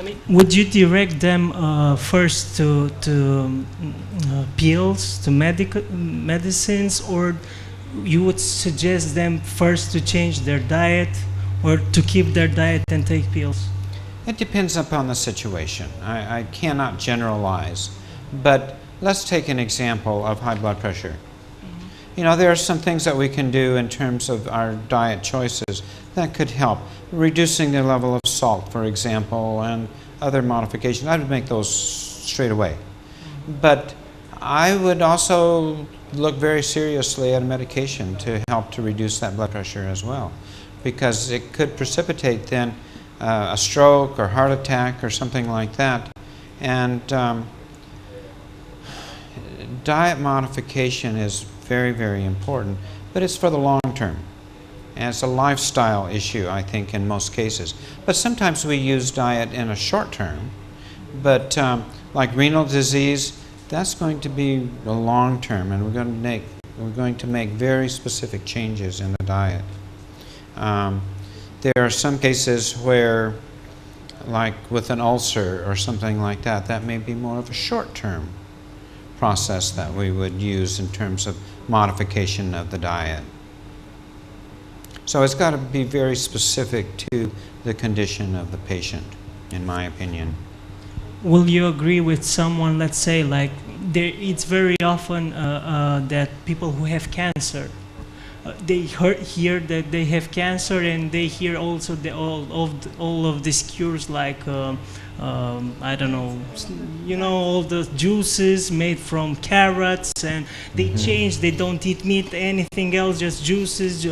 mean, would you direct them first to pills, to medicines, or you would suggest them first to change their diet or to keep their diet and take pills? It depends upon the situation. I cannot generalize, but let's take an example of high blood pressure. You know, there are some things that we can do in terms of our diet choices that could help. Reducing the level of salt, for example, and other modifications. I would make those straight away. But I would also look very seriously at a medication to help to reduce that blood pressure as well, because it could precipitate then a stroke or heart attack or something like that. And diet modification is very, very important, but it's for the long term. And it's a lifestyle issue, I think, in most cases. But sometimes we use diet in a short term, but like renal disease, that's going to be a long term, and we're going to make very specific changes in the diet. There are some cases where, like with an ulcer or something like that, that may be more of a short-term process that we would use in terms of modification of the diet. So it's got to be very specific to the condition of the patient, in my opinion. Will you agree with someone, let's say, like, it's very often that people who have cancer, they hear that they have cancer, and they hear also all of these cures, like I don't know, you know, all the juices made from carrots, and they change. They don't eat meat, anything else, just juices,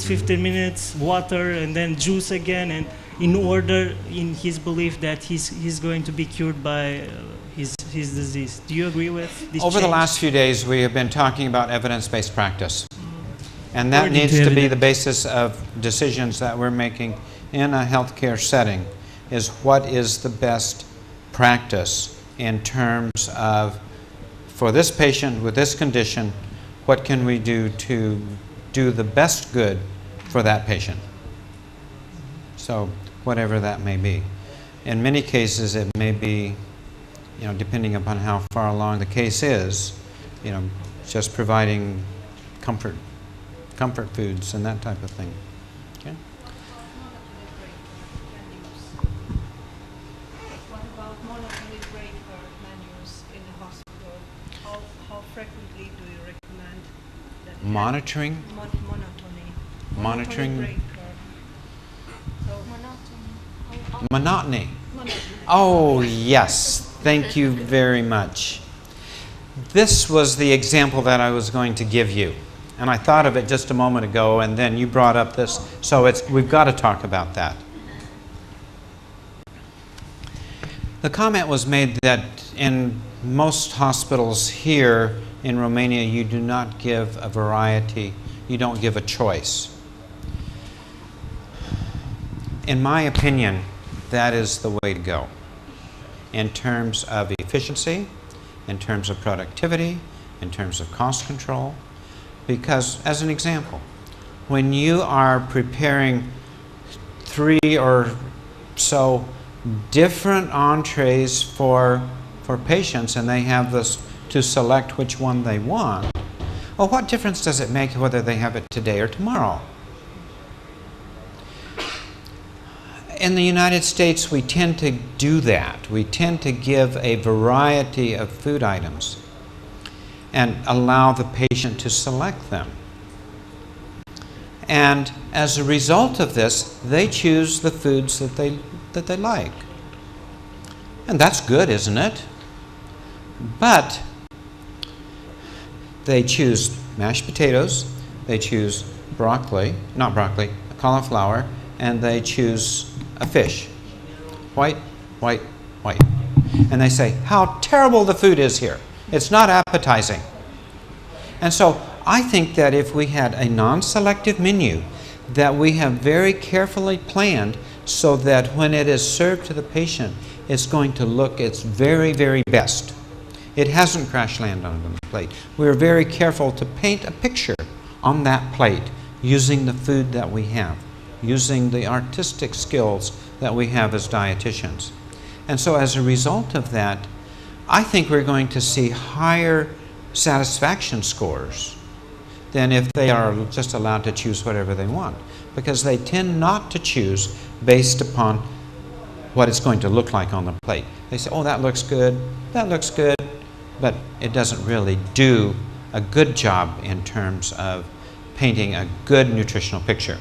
15 minutes, water, and then juice again, and in his belief that he's going to be cured by his disease. Do you agree with this? Over the last few days, we have been talking about evidence-based practice. And that needs to be the basis of decisions that we're making in a healthcare setting, is what is the best practice in terms of, for this patient with this condition, what can we do to do the best good for that patient? So whatever that may be. In many cases, it may be, you know, depending upon how far along the case is, you know, just providing comfort foods and that type of thing. Okay? What about monotony breaker menus in the hospital? How frequently do you recommend that? Monitoring? Monitoring. Breaker. So monotony. Oh, yes. Thank you very much. This was the example that I was going to give you. And I thought of it just a moment ago, and then you brought up this, so we've got to talk about that. The comment was made that in most hospitals here in Romania, you do not give a variety, you don't give a choice. In my opinion, that is the way to go in terms of efficiency, in terms of productivity, in terms of cost control. Because, as an example, when you are preparing 3 or so different entrees for patients, and they have this to select which one they want, well, what difference does it make whether they have it today or tomorrow? In the United States, we tend to do that. We tend to give a variety of food items. and allow the patient to select them. And as a result of this, they choose the foods that they like. And that's good, isn't it? But they choose mashed potatoes, they choose cauliflower, and they choose a fish. White, white, white. And they say, how terrible the food is here. It's not appetizing. And so I think that if we had a non-selective menu that we have very carefully planned so that when it is served to the patient, it's going to look its very, very best. It hasn't crash landed on the plate. We're very careful to paint a picture on that plate using the food that we have, using the artistic skills that we have as dietitians. And so as a result of that, I think we're going to see higher satisfaction scores than if they are just allowed to choose whatever they want, because they tend not to choose based upon what it's going to look like on the plate. They say, oh, that looks good, but it doesn't really do a good job in terms of painting a good nutritional picture.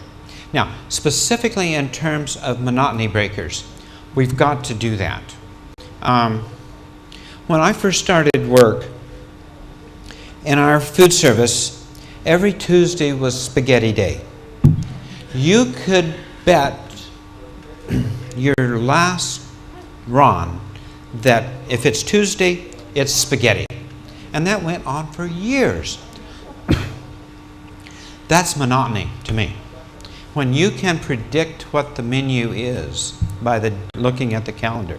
Now, specifically in terms of monotony breakers, we've got to do that. When I first started work in our food service, every Tuesday was spaghetti day. You could bet your last run that if it's Tuesday, it's spaghetti. And that went on for years. That's monotony to me. When you can predict what the menu is by looking at the calendar,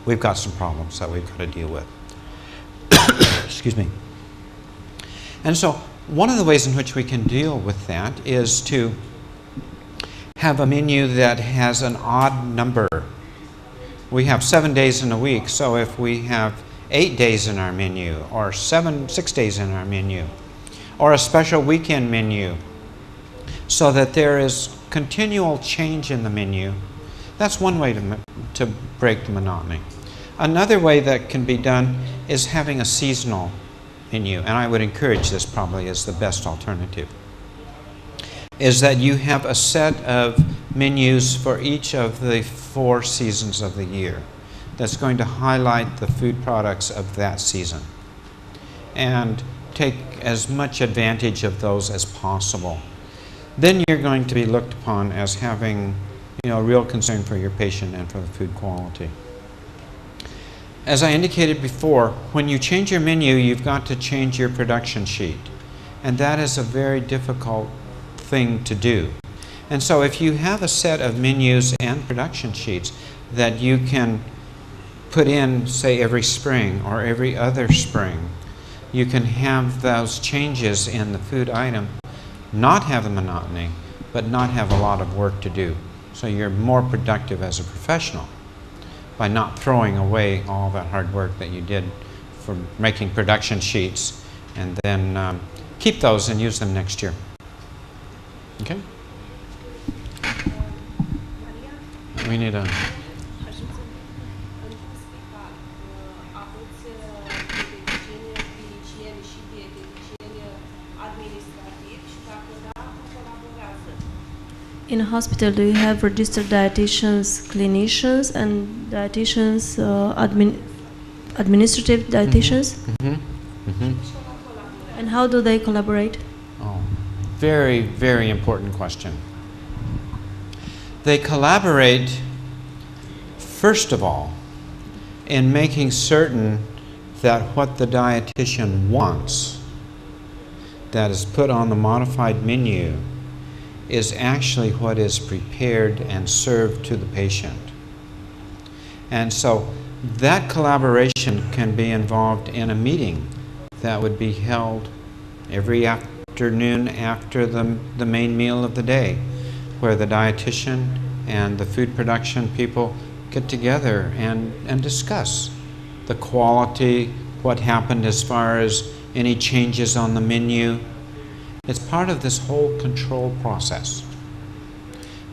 we've got some problems that we've got to deal with. Excuse me. And so one of the ways in which we can deal with that is to have a menu that has an odd number. We have 7 days in a week, so if we have 8 days in our menu, or 6 days in our menu, or a special weekend menu, so that there is continual change in the menu, that's one way to break the monotony. Another way that can be done is having a seasonal menu, and I would encourage this probably as the best alternative, is that you have a set of menus for each of the 4 seasons of the year that's going to highlight the food products of that season and take as much advantage of those as possible. Then you're going to be looked upon as having, a real concern for your patient and for the food quality. As I indicated before, when you change your menu, you've got to change your production sheet. And that is a very difficult thing to do. And so if you have a set of menus and production sheets that you can put in, say, every spring or every other spring, you can have those changes in the food item, not have the monotony, but not have a lot of work to do. So you're more productive as a professional by not throwing away all that hard work that you did for making production sheets, and then keep those and use them next year. Okay? We need a... In a hospital, do you have registered dietitians, clinicians, and dietitians, administrative dietitians? Mm-hmm. Mm-hmm. And how do they collaborate? Oh, very, very important question. They collaborate, first of all, in making certain that what the dietitian wants, that is put on the modified menu, is actually what is prepared and served to the patient. And so that collaboration can be involved in a meeting that would be held every afternoon after the main meal of the day, where the dietitian and the food production people get together and discuss the quality, what happened as far as any changes on the menu. It's part of this whole control process.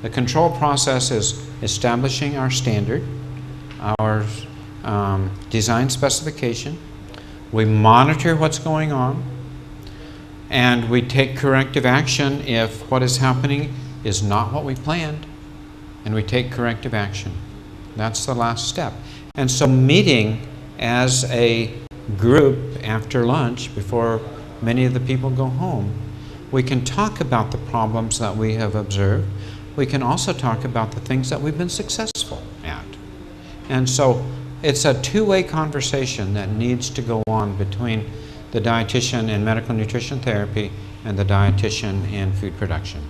The control process is establishing our standard, our design specification, We monitor what's going on, and we take corrective action if what is happening is not what we planned, and we take corrective action. That's the last step. And so meeting as a group after lunch, before many of the people go home, we can talk about the problems that we have observed. We can also talk about the things that we've been successful at. And so it's a two-way conversation that needs to go on between the dietitian in medical nutrition therapy and the dietitian in food production.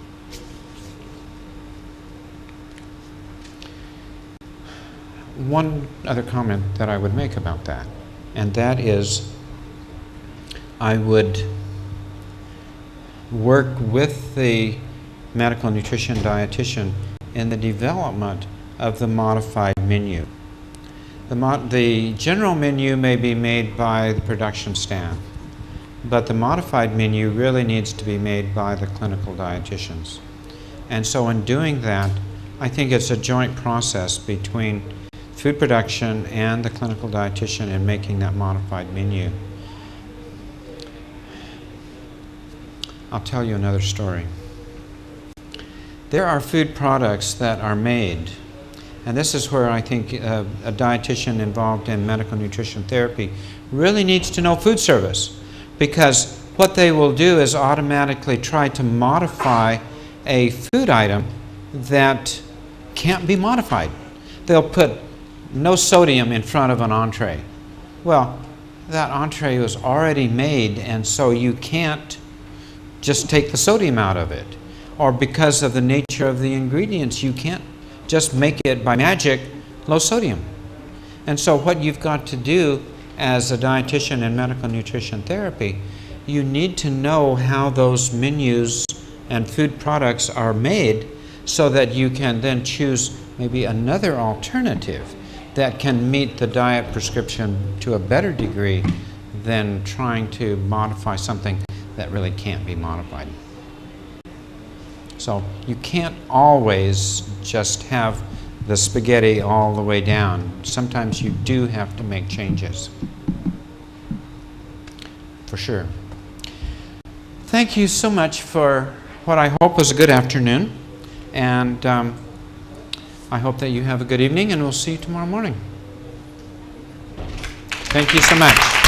One other comment that I would make about that, and that is I would work with the medical nutrition dietitian in the development of the modified menu. The general menu may be made by the production staff, but the modified menu really needs to be made by the clinical dietitians. And so in doing that, I think it's a joint process between food production and the clinical dietitian in making that modified menu. I'll tell you another story. There are food products that are made, and this is where I think a dietitian involved in medical nutrition therapy really needs to know food service, because what they will do is automatically try to modify a food item that can't be modified. They'll put no sodium in front of an entree. Well, that entree was already made, and so you can't just take the sodium out of it. Or because of the nature of the ingredients, you can't just make it by magic low sodium. And so what you've got to do as a dietitian in medical nutrition therapy, you need to know how those menus and food products are made so that you can then choose maybe another alternative that can meet the diet prescription to a better degree than trying to modify something that really can't be modified. So you can't always just have the spaghetti all the way down. Sometimes you do have to make changes. For sure. Thank you so much for what I hope was a good afternoon. And I hope that you have a good evening, and we'll see you tomorrow morning. Thank you so much.